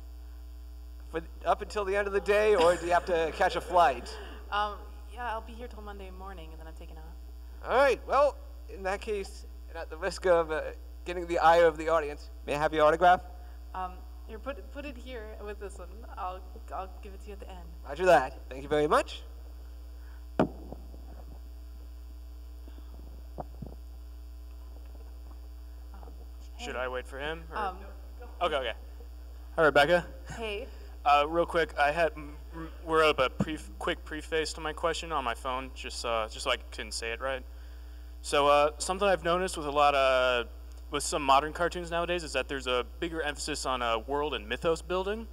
Up until the end of the day, or do you have to catch a flight? Yeah, I'll be here till Monday morning, and then I'm taking off. All right. Well, in that case, and at the risk of getting the ire of the audience, may I have your autograph? Here, put it here with this one. I'll give it to you at the end. Roger that. Thank you very much. Should I wait for him? Or? Okay. Okay. Hi, Rebecca. Hey. Real quick, we're up a quick preface to my question on my phone, just so I can say it right. So something I've noticed with some modern cartoons nowadays is that there's a bigger emphasis on world and mythos building.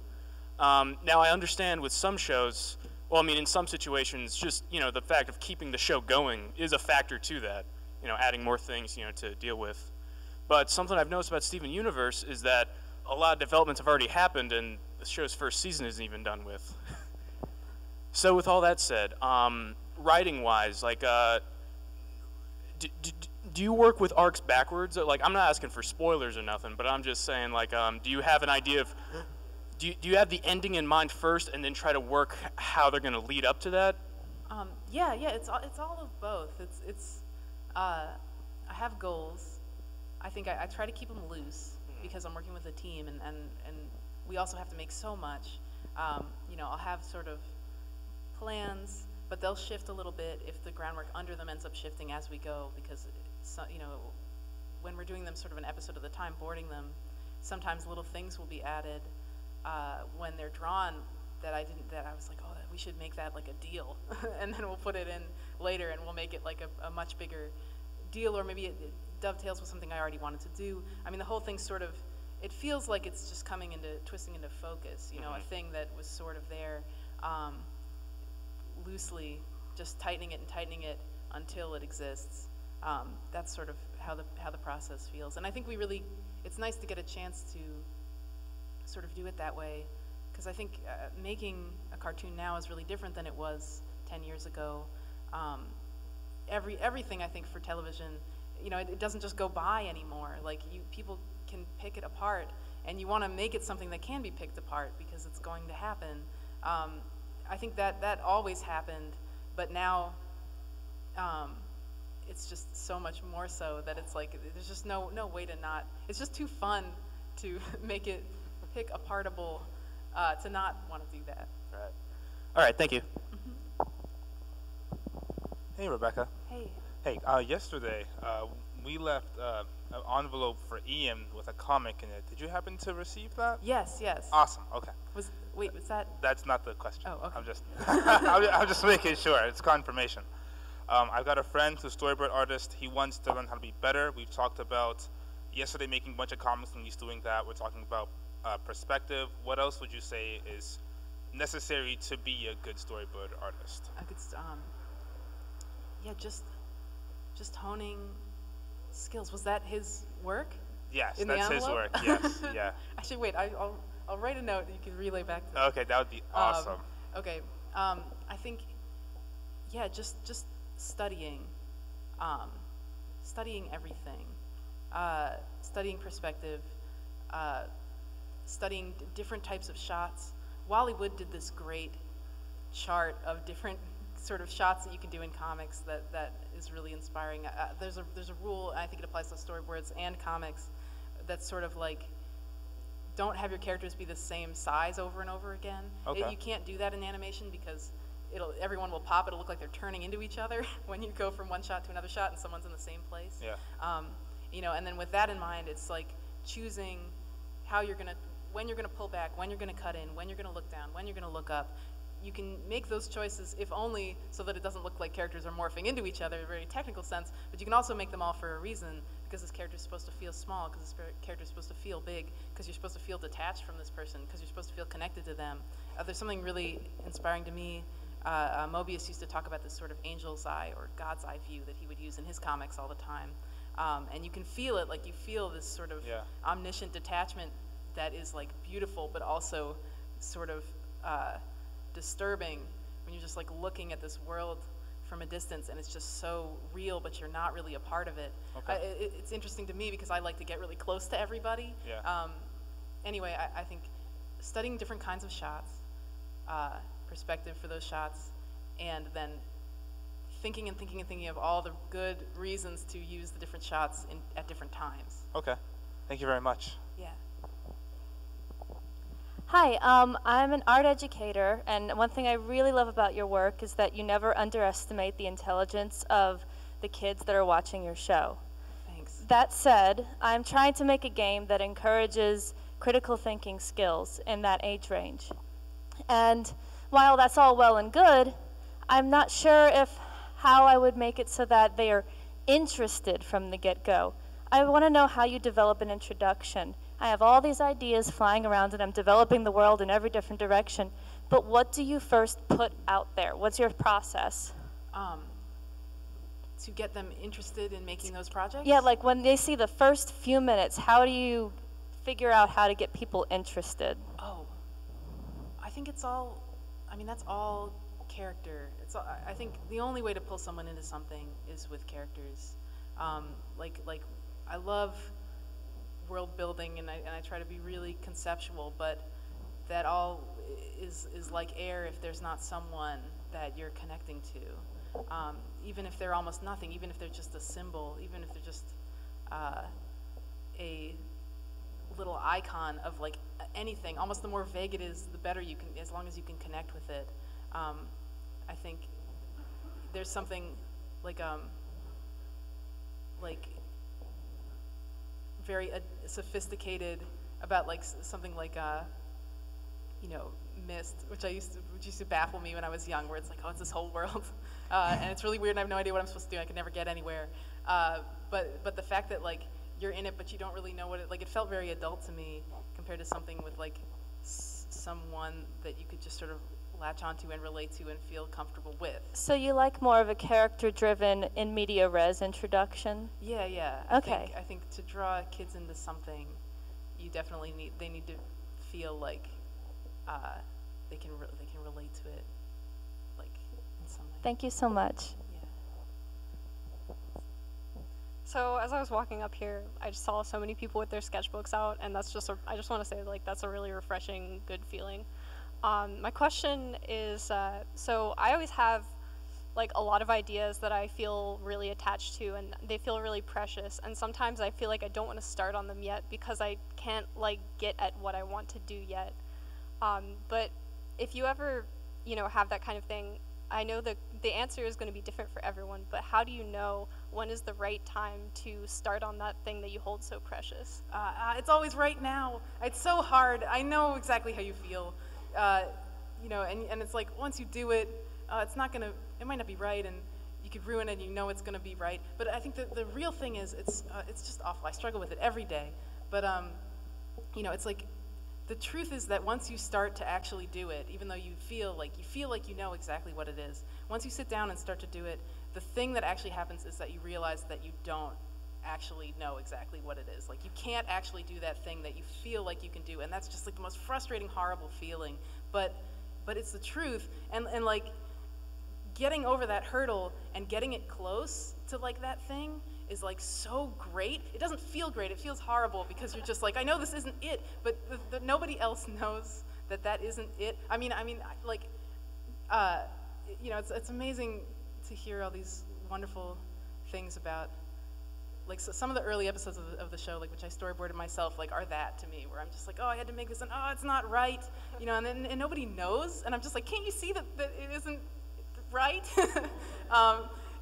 Now I understand with some shows, well, I mean, in some situations, just the fact of keeping the show going is a factor to that. Adding more things to deal with. But something I've noticed about Steven Universe is that a lot of developments have already happened, and the show's first season isn't even done with. So with all that said, writing-wise, like, do you work with arcs backwards? Like, I'm not asking for spoilers or nothing, but I'm just saying, like, do you have an idea of, do you have the ending in mind first, and then try to work how they're going to lead up to that? Yeah, it's all of both. I have goals. I think I try to keep them loose because I'm working with a team, and we also have to make so much. I'll have sort of plans, but they'll shift a little bit if the groundwork under them ends up shifting as we go, because when we're doing them sort of an episode at a time, boarding them, sometimes little things will be added when they're drawn that I was like, oh, we should make that like a deal, and then we'll put it in later, and we'll make it like a much bigger deal, or maybe it dovetails with something I already wanted to do. I mean, the whole thing sort of, it feels like it's just twisting into focus, you know, a thing that was sort of there loosely, just tightening it until it exists. That's sort of how the process feels. And I think it's nice to get a chance to sort of do it that way, because I think making a cartoon now is really different than it was 10 years ago. Everything I think for television, you know, it doesn't just go by anymore. Like people can pick it apart, and you want to make it something that can be picked apart because it's going to happen. I think that always happened, but now it's just so much more so that it's like there's just no way to not. It's just too fun to make it pick apartable to not want to do that. Right. All right. Thank you. Hey, Rebecca. Hey. Hey. Yesterday, we left an envelope for Ian with a comic in it. Did you happen to receive that? Yes. Awesome. Okay. Was that? That's not the question. Oh, okay. I'm just making sure. It's confirmation. I've got a friend who's a storyboard artist. He wants to learn how to be better. We've talked about yesterday making a bunch of comics, and he's doing that. We're talking about perspective. What else would you say is necessary to be a good storyboard artist? Just honing skills. Was that his work? Yes, in that's the his envelope? work. Yes, yeah. Actually, wait. I'll write a note that you can relay back to me. Okay, that would be awesome. Okay. I think, yeah, just studying, studying everything, studying perspective, studying different types of shots. Wally Wood did this great chart of different sort of shots that you can do in comics that is really inspiring. There's a rule, and I think it applies to storyboards and comics, that's sort of like, don't have your characters be the same size over and over again. Okay. You can't do that in animation because everyone will pop. It'll look like they're turning into each other when you go from one shot to another shot and someone's in the same place. Yeah. You know, and then with that in mind, it's like choosing when you're gonna pull back, when you're gonna cut in, when you're gonna look down, when you're gonna look up. You can make those choices, if only so that it doesn't look like characters are morphing into each other in a very technical sense, but you can also make them all for a reason, because this character is supposed to feel small, because this character is supposed to feel big, because you're supposed to feel detached from this person, because you're supposed to feel connected to them. There's something really inspiring to me. Mobius used to talk about this sort of angel's eye or God's eye view that he would use in his comics all the time. And you can feel it, like you feel this sort of omniscient detachment that is like beautiful, but also sort of disturbing when you're just like looking at this world from a distance and it's just so real, but you're not really a part of it. Okay. It's interesting to me because I like to get really close to everybody. Yeah. Anyway, I think studying different kinds of shots, perspective for those shots, and then thinking of all the good reasons to use the different shots at different times. Okay. Thank you very much. Yeah. Hi, I'm an art educator, and one thing I really love about your work is that you never underestimate the intelligence of the kids that are watching your show. Thanks. That said, I'm trying to make a game that encourages critical thinking skills in that age range. And while that's all well and good, I'm not sure how I would make it so that they are interested from the get-go. I want to know how you develop an introduction. I have all these ideas flying around and I'm developing the world in every different direction, but what do you first put out there? What's your process? To get them interested in making those projects? Yeah, like when they see the first few minutes, how do you figure out how to get people interested? Oh, I think that's all character. I think the only way to pull someone into something is with characters. Like I love world building and I try to be really conceptual, but that all is like air if there's not someone that you're connecting to. Even if they're almost nothing, even if they're just a symbol, even if they're just a little icon of like anything, almost the more vague it is, the better you can, as long as you can connect with it. I think there's something like very sophisticated about like something like you know, Mist, which used to baffle me when I was young, where it's like, oh, it's this whole world, and it's really weird, and I have no idea what I'm supposed to do. I could never get anywhere. But the fact that like you're in it, but you don't really know what it felt very adult to me compared to something with like someone that you could just sort of latch onto and relate to and feel comfortable with. So you like more of a character-driven in media res introduction? Yeah, yeah. Okay. I think to draw kids into something, you definitely need to feel like they can relate to it, like in some way. Thank you so much. So as I was walking up here, I just saw so many people with their sketchbooks out, and that's just I just want to say, like, that's a really refreshing, good feeling. My question is, so I always have like a lot of ideas that I feel really attached to, and they feel really precious, and sometimes I feel like I don't want to start on them yet because I can't like get at what I want to do yet. But if you ever, you know, have that kind of thing, I know that the answer is going to be different for everyone, but how do you know when is the right time to start on that thing that you hold so precious? It's always right now. It's so hard. I know exactly how you feel. You know, and it's like once you do it, it might not be right, and you could ruin it, and you know it's gonna be right. But I think the real thing is it's just awful. I struggle with it every day. But you know, it's like the truth is that once you start to actually do it, even though you feel like you know exactly what it is, once you sit down and start to do it, the thing that actually happens is that you realize that you don't actually know exactly what it is. Like you can't actually do that thing that you feel like you can do, and that's just like the most frustrating, horrible feeling. But it's the truth, and like getting over that hurdle and getting it close to like that thing is like so great. It doesn't feel great, it feels horrible because you're just like, I know this isn't it, but nobody else knows that isn't it. I mean, like, you know, it's amazing to hear all these wonderful things about, like, so some of the early episodes of the show, like, which I storyboarded myself, like, are that to me, where I'm just like, oh, I had to make this, and oh, it's not right, you know, and nobody knows, and I'm just like, can't you see that it isn't right?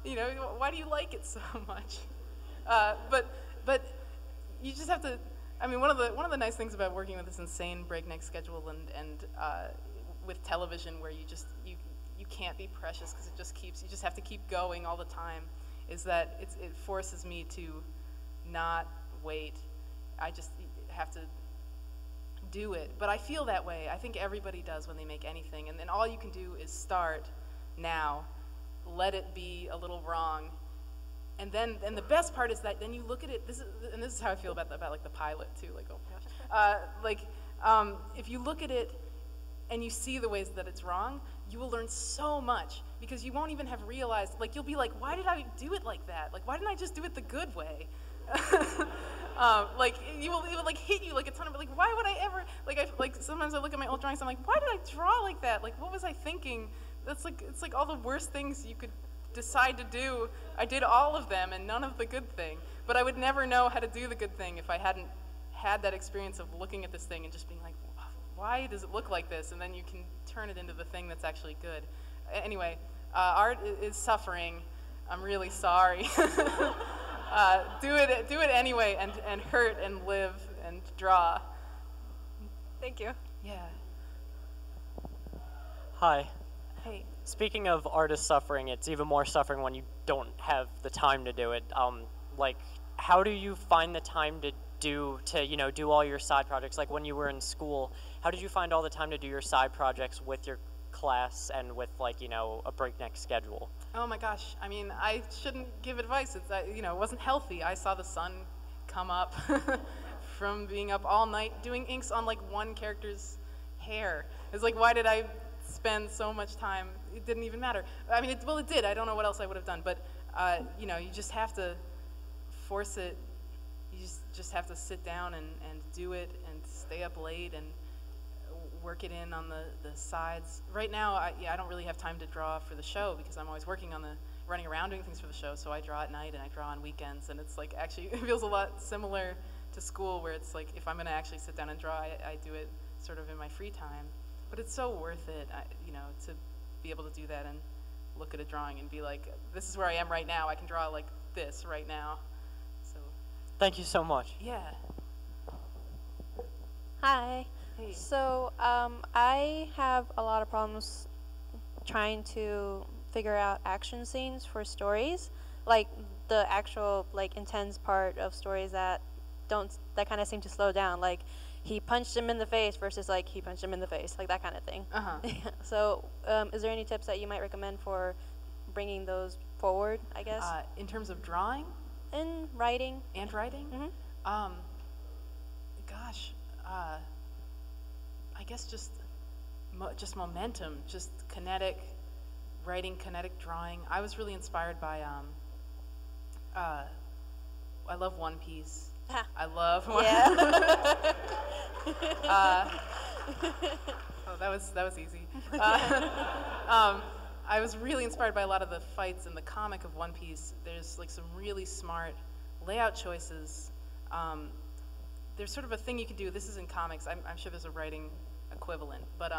You know, why do you like it so much? But you just have to. I mean, one of the nice things about working with this insane breakneck schedule and with television, where you can't be precious because you just have to keep going all the time, is that it forces me to not wait. I just have to do it. But I feel that way. I think everybody does when they make anything, and then all you can do is start now, let it be a little wrong. And the best part is that then you look at it. This is how I feel about like the pilot too. Like, oh my gosh, if you look at it and you see the ways that it's wrong, you will learn so much because you won't even have realized. Like, you'll be like, why did I do it like that? Like, why didn't I just do it the good way? Like, it will like hit you like a ton of like, why would I ever like sometimes I look at my old drawings. I'm like, why did I draw like that? Like, what was I thinking? It's like all the worst things you could decide to do. I did all of them and none of the good thing. But I would never know how to do the good thing if I hadn't had that experience of looking at this thing and just being like, why does it look like this? And then you can turn it into the thing that's actually good. Anyway, art is suffering. I'm really sorry. Do it anyway, and hurt and live and draw. Thank you. Yeah. Hi. Hey. Speaking of artists suffering, it's even more suffering when you don't have the time to do it. Like, how do you find the time to do all your side projects? Like when you were in school, how did you find all the time to do your side projects with your class and with a breakneck schedule? Oh my gosh, I mean, I shouldn't give advice. It wasn't healthy. I saw the sun come up from being up all night doing inks on like one character's hair. It's like, why did I spend so much time? It didn't even matter. I mean, it did. I don't know what else I would have done, but you just have to force it. You just have to sit down and do it and stay up late and work it in on the sides. Right now, I don't really have time to draw for the show because I'm always working on running around doing things for the show, so I draw at night and I draw on weekends, and it's like, actually, it feels a lot similar to school, where it's like, if I'm gonna actually sit down and draw, I do it sort of in my free time. But it's so worth it, to be able to do that and look at a drawing and be like, this is where I am right now, I can draw like this right now. So Thank you so much. Yeah. Hi. Hey. So I have a lot of problems trying to figure out action scenes for stories, like the actual like intense part of stories that kind of seem to slow down, like he punched him in the face versus like he punched him in the face, like that kind of thing. So is there any tips that you might recommend for bringing those forward, I guess? In terms of drawing? In writing. And writing? Mm-hmm. Gosh, I guess just momentum, just kinetic writing, kinetic drawing. I was really inspired by, I love One Piece. I love One oh, that was easy. I was really inspired by a lot of the fights in the comic of One Piece. There's like some really smart layout choices. There's sort of a thing you can do. This is in comics. I'm sure there's a writing equivalent, but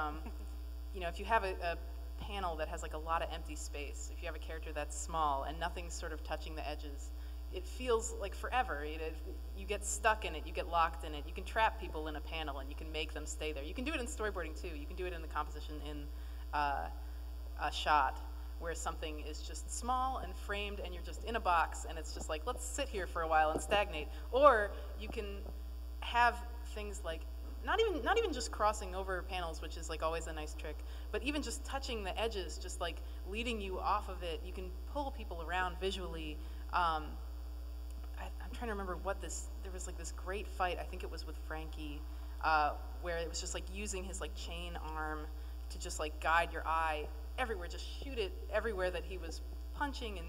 you know, if you have a panel that has like a lot of empty space, if you have a character that's small and nothing's sort of touching the edges, it feels like forever. You get stuck in it, you get locked in it. You can trap people in a panel and you can make them stay there. You can do it in storyboarding too. You can do it in the composition in a shot where something is just small and framed and you're just in a box and it's just like, let's sit here for a while and stagnate. Or you can have things like not even just crossing over panels, which is like always a nice trick, but even just touching the edges, just like leading you off of it. You can pull people around visually. I'm trying to remember there was like this great fight, I think it was with Frankie, where it was just like using his like chain arm to just like guide your eye everywhere, just shoot it everywhere that he was punching. And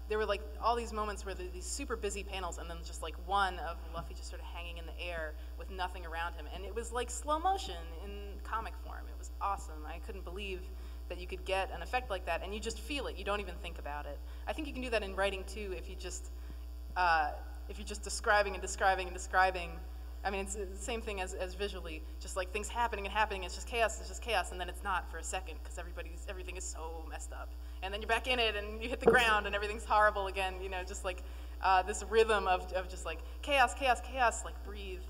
there were like all these moments where these super busy panels and then just like one of Luffy just sort of hanging in the air with nothing around him. And it was like slow motion in comic form. It was awesome. I couldn't believe that you could get an effect like that and you just feel it. You don't even think about it. I think you can do that in writing too if you're just describing and describing and describing. I mean, it's the same thing as visually, just like things happening and happening. It's just chaos, and then it's not for a second because everything is so messed up. And then you're back in it, and you hit the ground, and everything's horrible again. You know, just like this rhythm of just like chaos, chaos, chaos. Like breathe,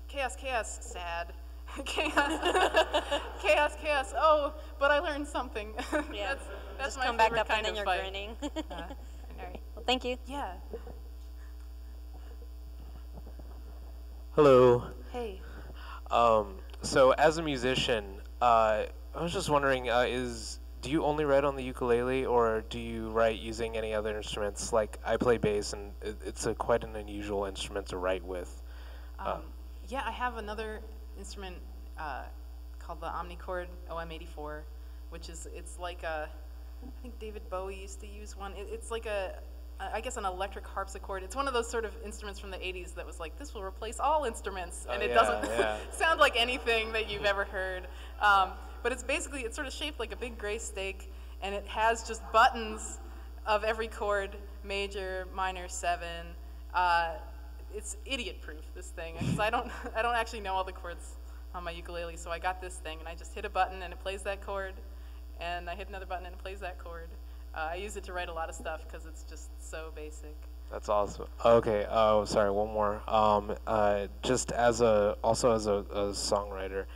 chaos, chaos, sad, chaos, chaos, chaos. Oh, but I learned something. Yeah, that's just my come back favorite up kind and then of you're fight. grinning. All right. Well, thank you. Yeah. Hello. Hey. So as a musician, I was just wondering, do you only write on the ukulele, or do you write using any other instruments? Like I play bass, and it's quite an unusual instrument to write with. Yeah, I have another instrument called the Omnichord OM84, which it's like I think David Bowie used to use one. It's like I guess an electric harpsichord. It's one of those sort of instruments from the 80s that was like, this will replace all instruments, and it doesn't sound like anything that you've ever heard. But it's sort of shaped like a big gray steak, and it has just buttons of every chord, major, minor, 7. It's idiot-proof, this thing, because I don't actually know all the chords on my ukulele, so I got this thing, and I just hit a button, and it plays that chord, and I hit another button, and it plays that chord. I use it to write a lot of stuff because it's just so basic. That's awesome. Okay. Oh, sorry. One more. Just as a songwriter,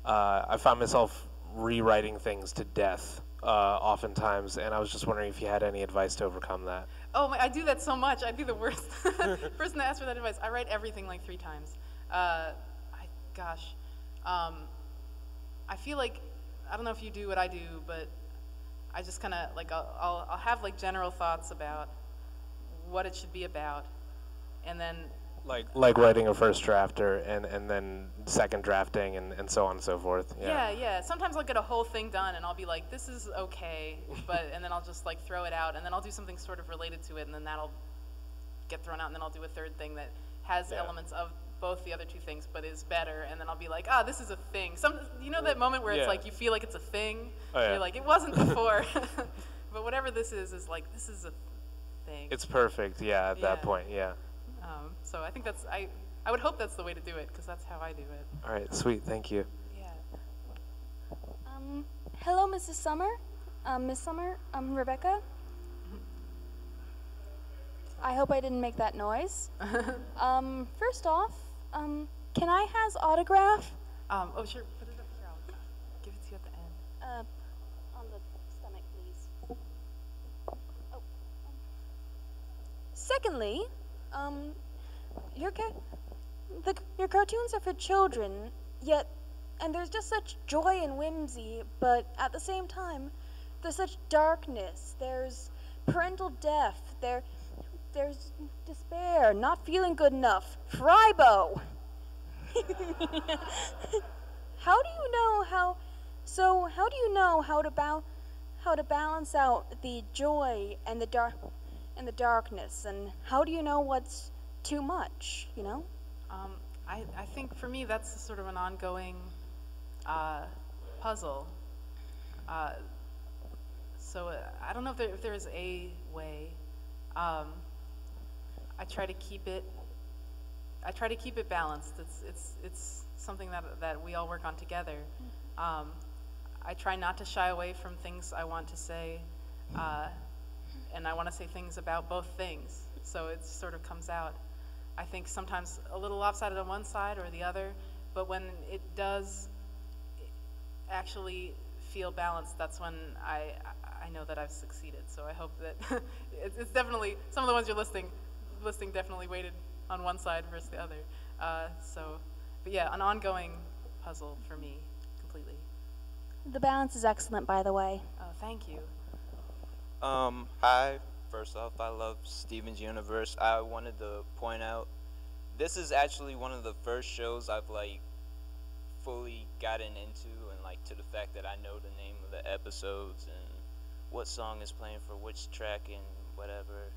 I find myself rewriting things to death oftentimes, and I was just wondering if you had any advice to overcome that. Oh, I do that so much. I'd be the worst person to ask for that advice. I write everything like 3 times. I feel like, I don't know if you do what I do, but I just kind of like I'll have like general thoughts about what it should be about, and then like writing a first drafter and then second drafting and so on and so forth. Yeah. Sometimes I'll get a whole thing done and I'll be like, this is okay, and then I'll just like throw it out, and then I'll do something sort of related to it, and then that'll get thrown out, and then I'll do a third thing that has elements of both the other 2 things but is better, and then I'll be like, this is a thing. You know that moment where it's like you feel like it's a thing? You're like, it wasn't before. But whatever this is like, this is a thing. It's perfect, at that point, So I think I would hope that's the way to do it, because that's how I do it. All right, sweet, thank you. Yeah. Hello, Mrs. Summer. Miss Summer, I'm Rebecca. I hope I didn't make that noise. First off, can I has autograph? Oh, sure. Put it up here. I'll give it to you at the end. On the stomach, please. Oh. Secondly, your cartoons are for children, yet, and there's just such joy and whimsy, but at the same time, there's such darkness. There's parental death. There's despair, not feeling good enough. Fribo. How do you know how to balance out the joy and the darkness, and how do you know what's too much, you know? I think for me that's sort of an ongoing puzzle. So I don't know if there is a way. I try to keep it balanced. It's something that we all work on together. I try not to shy away from things I want to say, and I want to say things about both things. So it sort of comes out. I think sometimes a little lopsided on one side or the other, but when it does actually feel balanced, that's when I know that I've succeeded. So I hope that it's definitely, some of the ones you're listing definitely weighted on one side versus the other. But yeah, an ongoing puzzle for me, completely. The balance is excellent, by the way. Oh, thank you. Hi. First off, I love Steven's Universe. I wanted to point out, this is actually one of the first shows I've like fully gotten into, and like to the fact that I know the name of the episodes and what song is playing for which track and whatever.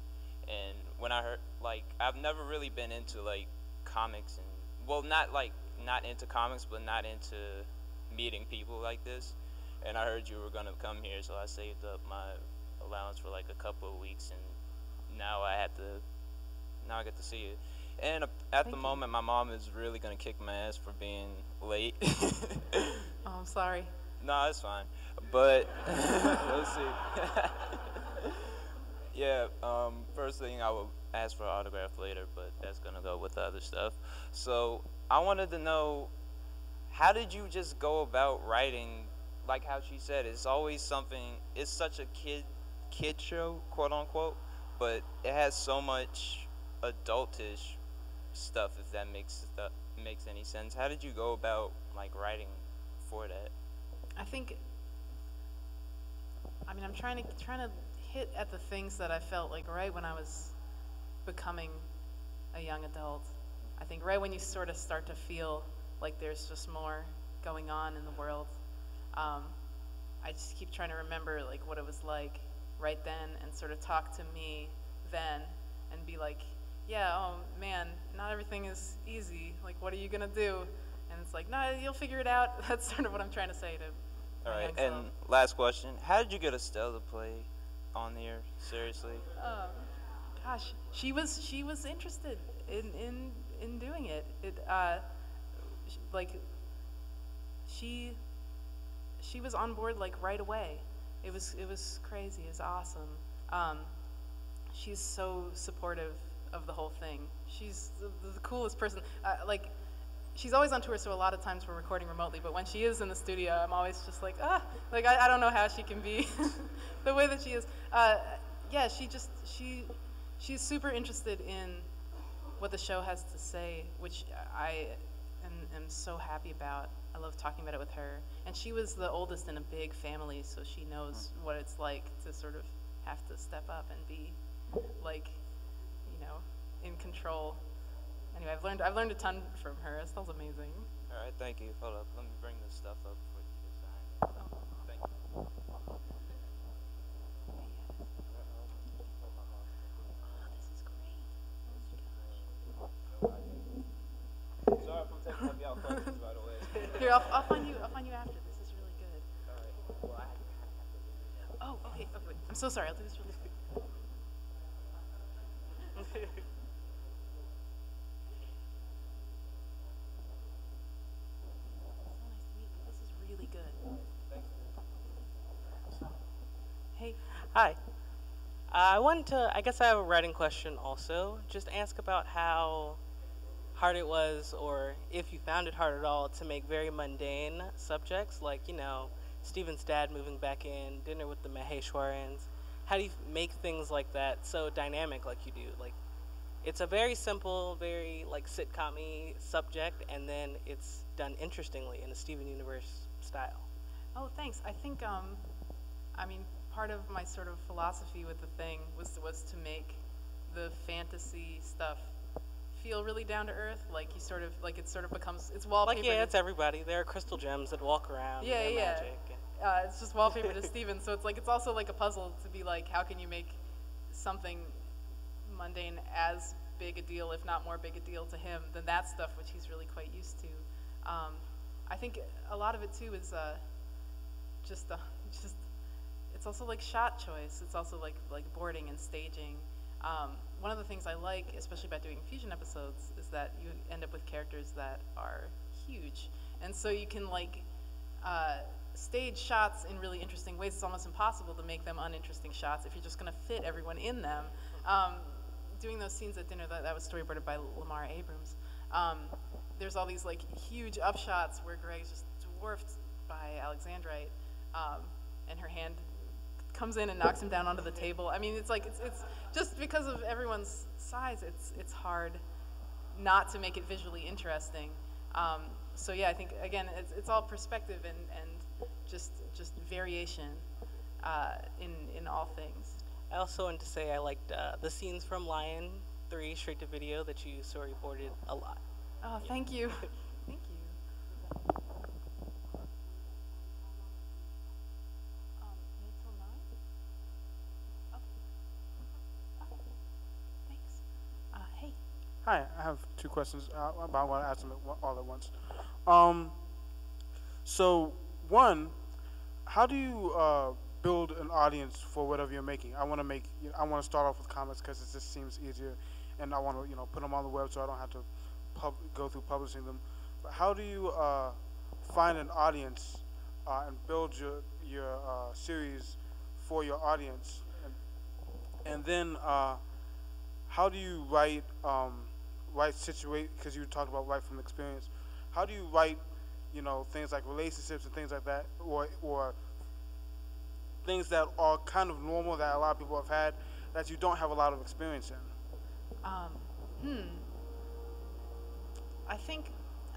And when I heard, like, I've never really been into like comics, and well, not into comics, but not into meeting people like this. And I heard you were gonna come here, so I saved up my allowance for like a couple of weeks, and now I get to see you. And at the moment, my mom is really gonna kick my ass for being late. Oh, I'm sorry. No, it's fine. But we'll see. Yeah. First thing, I will ask for an autograph later, but that's gonna go with the other stuff. So I wanted to know, how did you just go about writing? Like how she said, it's always something. It's such a kid show, quote unquote, but it has so much adultish stuff, if that makes any sense. How did you go about like writing for that? I think, I mean, I'm trying to hit at the things that I felt like right when I was becoming a young adult. I think right when you sort of start to feel like there's just more going on in the world. I just keep trying to remember like what it was like right then, and sort of talk to me then and be like, yeah, oh man, not everything is easy. Like, what are you gonna do? And it's like, no, you'll figure it out. That's sort of what I'm trying to say to All my right, young and self. last question. How did you get Estella to play on here? Seriously? Gosh, she was interested in doing it. She was on board like right away. It was crazy. It was awesome. She's so supportive of the whole thing. She's the coolest person. She's always on tour, so a lot of times we're recording remotely, but when she is in the studio, I'm always just like, I don't know how she can be the way that she is. Yeah, she's super interested in what the show has to say, which I am so happy about. I love talking about it with her. And she was the oldest in a big family, so she knows what it's like to sort of have to step up and be like, in control. Anyway, I've learned a ton from her. Estelle's amazing. All right, thank you. Hold up, let me bring this stuff up for you to sign. Thank you. Sorry if I'm taking up y'all questions, by the way. Here, I'll find you after. This is really good. All right. Well, I have to leave it. Oh, okay. Wait. I'm so sorry. I'll do this really quick. Really good. Hi. I guess I have a writing question also. Just ask about how hard it was, or if you found it hard at all, to make very mundane subjects, like, Steven's dad moving back in, dinner with the Maheshwarans. How do you make things like that so dynamic like you do? Like, it's a very simple, very, like, sitcom-y subject, and then it's done interestingly in a Steven Universe style. Oh, thanks. I think, I mean, part of my sort of philosophy with the thing was to make the fantasy stuff feel really down to earth. Like it sort of becomes, it's wallpaper. Like, yeah, it's everybody. There are crystal gems that walk around. Yeah, they're yeah. Magic. It's just wallpaper to Steven. So it's also like a puzzle to be like, how can you make something mundane as big a deal, if not more big a deal to him than that stuff, which he's really quite used to. I think a lot of it too is just it's also like shot choice. It's also like boarding and staging. One of the things I like, especially about doing fusion episodes, is that you end up with characters that are huge, and so you can like stage shots in really interesting ways. It's almost impossible to make them uninteresting shots if you're just going to fit everyone in them. Doing those scenes at dinner, that was storyboarded by Lamar Abrams. There's all these like huge upshots where Greg's just dwarfed by Alexandrite, and her hand comes in and knocks him down onto the table. I mean, it's just because of everyone's size, it's hard not to make it visually interesting. So yeah, I think again, it's all perspective and just variation in all things. I also wanted to say I liked the scenes from Lion 3 straight to video that you storyboarded a lot. Oh, thank you. Thank you. Until 9? Okay. Thanks. Hey. Hi, I have two questions, but I want to ask them all at once. So, one, how do you build an audience for whatever you're making? I want to start off with comics because it just seems easier, and I want to put them on the web so I don't have to go through publishing them. But how do you find an audience and build your series for your audience, and then how do you write because you talked about write from experience. How do you write things like relationships and things like that, or things that are kind of normal that a lot of people have had that you don't have a lot of experience in?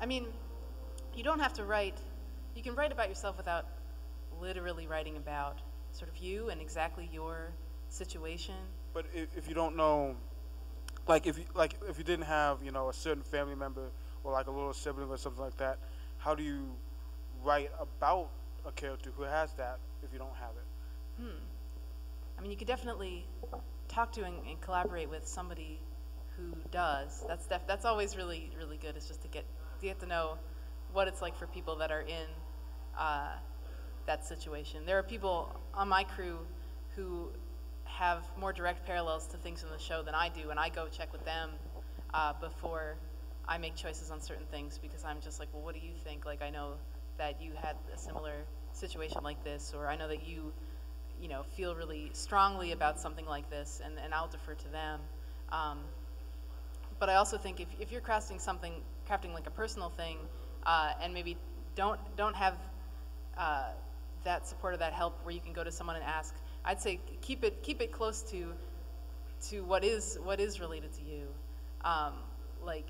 I mean, you don't have to write, you can write about yourself without literally writing about sort of you and exactly your situation. But if you don't know, if you didn't have, a certain family member or like a little sibling or something like that, how do you write about a character who has that if you don't have it? I mean, you could definitely talk to and collaborate with somebody who does. That's always really, really good, is just to get to know what it's like for people that are in that situation. There are people on my crew who have more direct parallels to things in the show than I do, and I go check with them before I make choices on certain things, because I'm just like, well, what do you think? Like, I know that you had a similar situation like this, or I know that you feel really strongly about something like this, and I'll defer to them. But I also think if you're crafting like a personal thing, and maybe don't have that support or that help where you can go to someone and ask, I'd say keep it close to what is related to you. Like,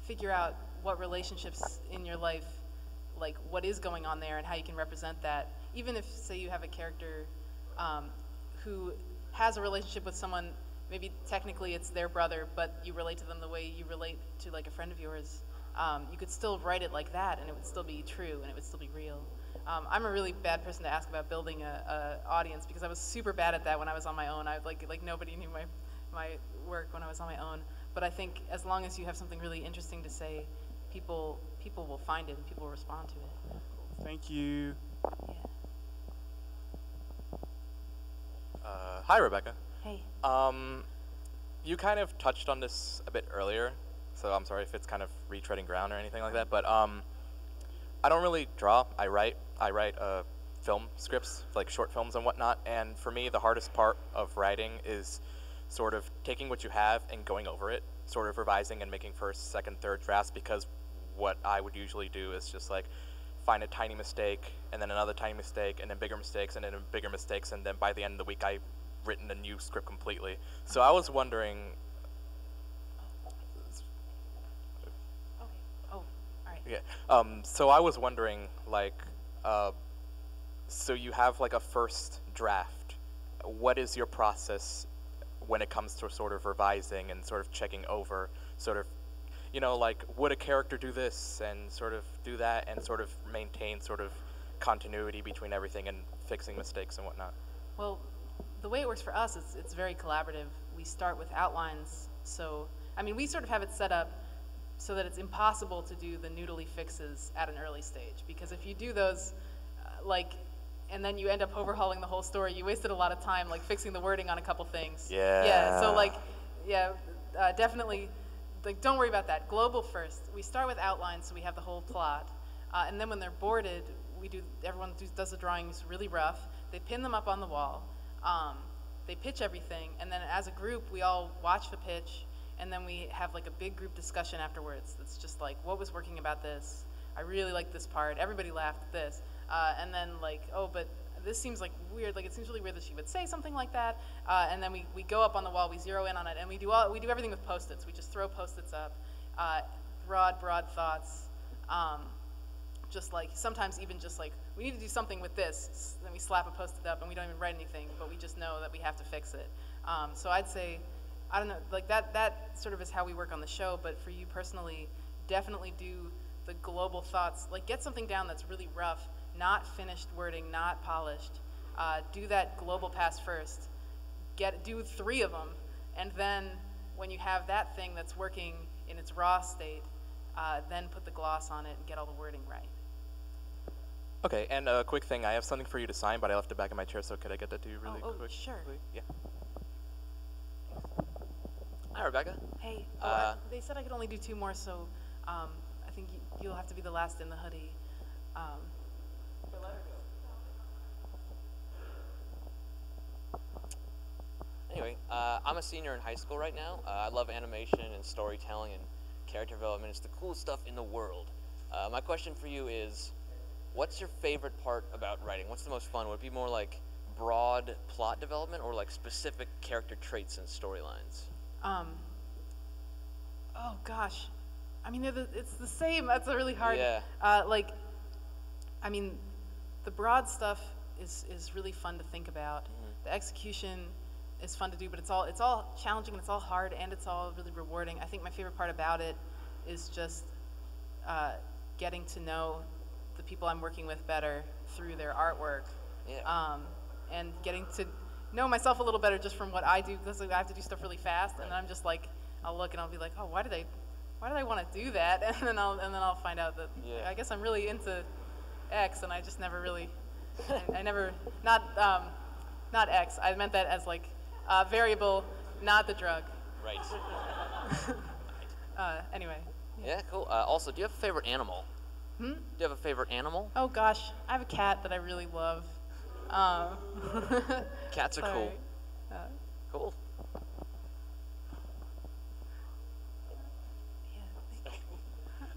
figure out what relationships in your life, like what is going on there and how you can represent that. Even if, say, you have a character who has a relationship with someone, maybe technically it's their brother, but you relate to them the way you relate to like a friend of yours, you could still write it like that and it would still be true and it would still be real. I'm a really bad person to ask about building a audience, because I was super bad at that when I was on my own. I like nobody knew my work when I was on my own. But I think as long as you have something really interesting to say, people will find it and people will respond to it. Thank you. Yeah. Hi, Rebecca. Hey. You kind of touched on this a bit earlier, so I'm sorry if it's kind of retreading ground or anything like that, but I don't really draw. I write film scripts, like short films and whatnot. And for me, the hardest part of writing is sort of taking what you have and going over it, sort of revising and making first, second, third drafts, because what I would usually do is just like find a tiny mistake and then another tiny mistake and then bigger mistakes and then bigger mistakes, and then by the end of the week I've written a new script completely. So I was wondering. Yeah. So I was wondering, like, so you have like a first draft. What is your process when it comes to sort of revising and sort of checking over, sort of, you know, like, would a character do this and sort of do that and sort of maintain sort of continuity between everything and fixing mistakes and whatnot? Well, the way it works for us, it's very collaborative. We start with outlines. So, I mean, we sort of have it set up so that it's impossible to do the noodly fixes at an early stage. Because if you do those, and then you end up overhauling the whole story, you wasted a lot of time, like, fixing the wording on a couple things. Yeah. Yeah, so, definitely, don't worry about that. Global first. We start with outlines, so we have the whole plot. And then when they're boarded, everyone does the drawings really rough. They pin them up on the wall. They pitch everything, and then as a group, we all watch the pitch, and then we have like a big group discussion afterwards. That's just like, what was working about this? I really like this part. Everybody laughed at this. And then like, oh, but this seems like weird. Like, it seems really weird that she would say something like that. And then we go up on the wall, we zero in on it, and we do everything with Post-its. We just throw Post-its up, broad thoughts. Just like, sometimes even just like, we need to do something with this. Then we slap a Post-it up and we don't even write anything, but we just know that we have to fix it. So I'd say, I don't know, like that sort of is how we work on the show, but for you personally, definitely do the global thoughts. Like, get something down that's really rough, not finished wording, not polished. Do that global pass first. Do 3 of them, and then when you have that thing that's working in its raw state, then put the gloss on it and get all the wording right. Okay, and a quick thing, I have something for you to sign, but I left it back in my chair, so could I get that to you really quick? Oh, sure. Yeah. Hi, Rebecca. Hey, they said I could only do 2 more, so I think you'll have to be the last in the hoodie. Anyway, I'm a senior in high school right now. I love animation and storytelling and character development. It's the coolest stuff in the world. My question for you is, what's your favorite part about writing? What's the most fun? Would it be more like broad plot development or like specific character traits and storylines? Oh gosh, I mean, it's the same. That's a really hard. Yeah. I mean, the broad stuff is really fun to think about. The execution is fun to do, but it's all challenging and it's all hard and it's all really rewarding. I think my favorite part about it is just getting to know the people I'm working with better through their artwork. Yeah. And getting to know myself a little better just from what I do, because I have to do stuff really fast, and then I'm just like, I'll look and I'll be like, oh, why did I want to do that? And then I'll find out that I guess I'm really into X, and I just never really, I never, not X. I meant that as like variable, not the drug. Right. Anyway. Yeah, cool. Also, do you have a favorite animal? Do you have a favorite animal? Oh gosh, I have a cat that I really love. Cats are cool. Cool.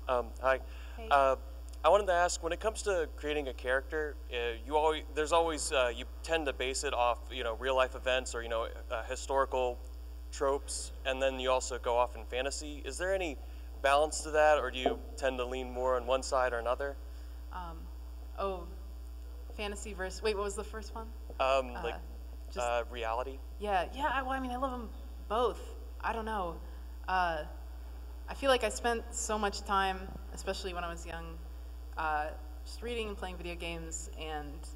Hi. Hey. I wanted to ask, when it comes to creating a character, you tend to base it off, real life events or, historical tropes, and then you also go off in fantasy. Is there any balance to that, or do you tend to lean more on one side or another? Fantasy versus, wait, what was the first one? Reality. Yeah, well, I mean, I love them both. I don't know. I feel like I spent so much time, especially when I was young, just reading and playing video games and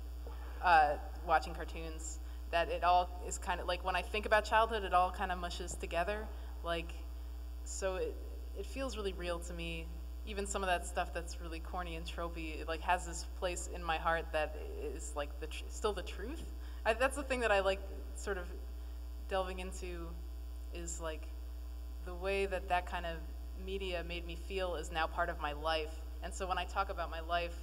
watching cartoons, that it all is kind of, like, when I think about childhood, it all kind of mushes together. Like, so it feels really real to me. Even some of that stuff that's really corny and tropey, it like has this place in my heart that is like still the truth. That's the thing that I like sort of delving into, is like the way that kind of media made me feel is now part of my life. And so when I talk about my life,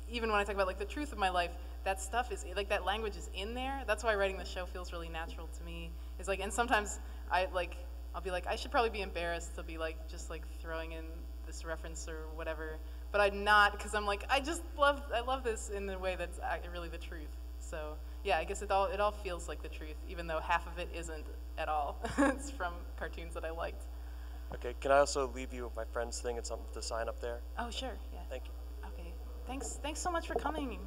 even when I talk about like the truth of my life, that stuff is like that language is in there. That's why writing the show feels really natural to me. Is like, and sometimes I'll be like, I should probably be embarrassed to be like just like throwing in this reference or whatever, but I'm not, because I'm like, I love this in a way that's really the truth. So yeah, I guess it all feels like the truth, even though half of it isn't at all. It's from cartoons that I liked. Okay, can I also leave you with my friend's thing and something to sign up there? Oh sure, yeah. Thank you. Okay, thanks so much for coming.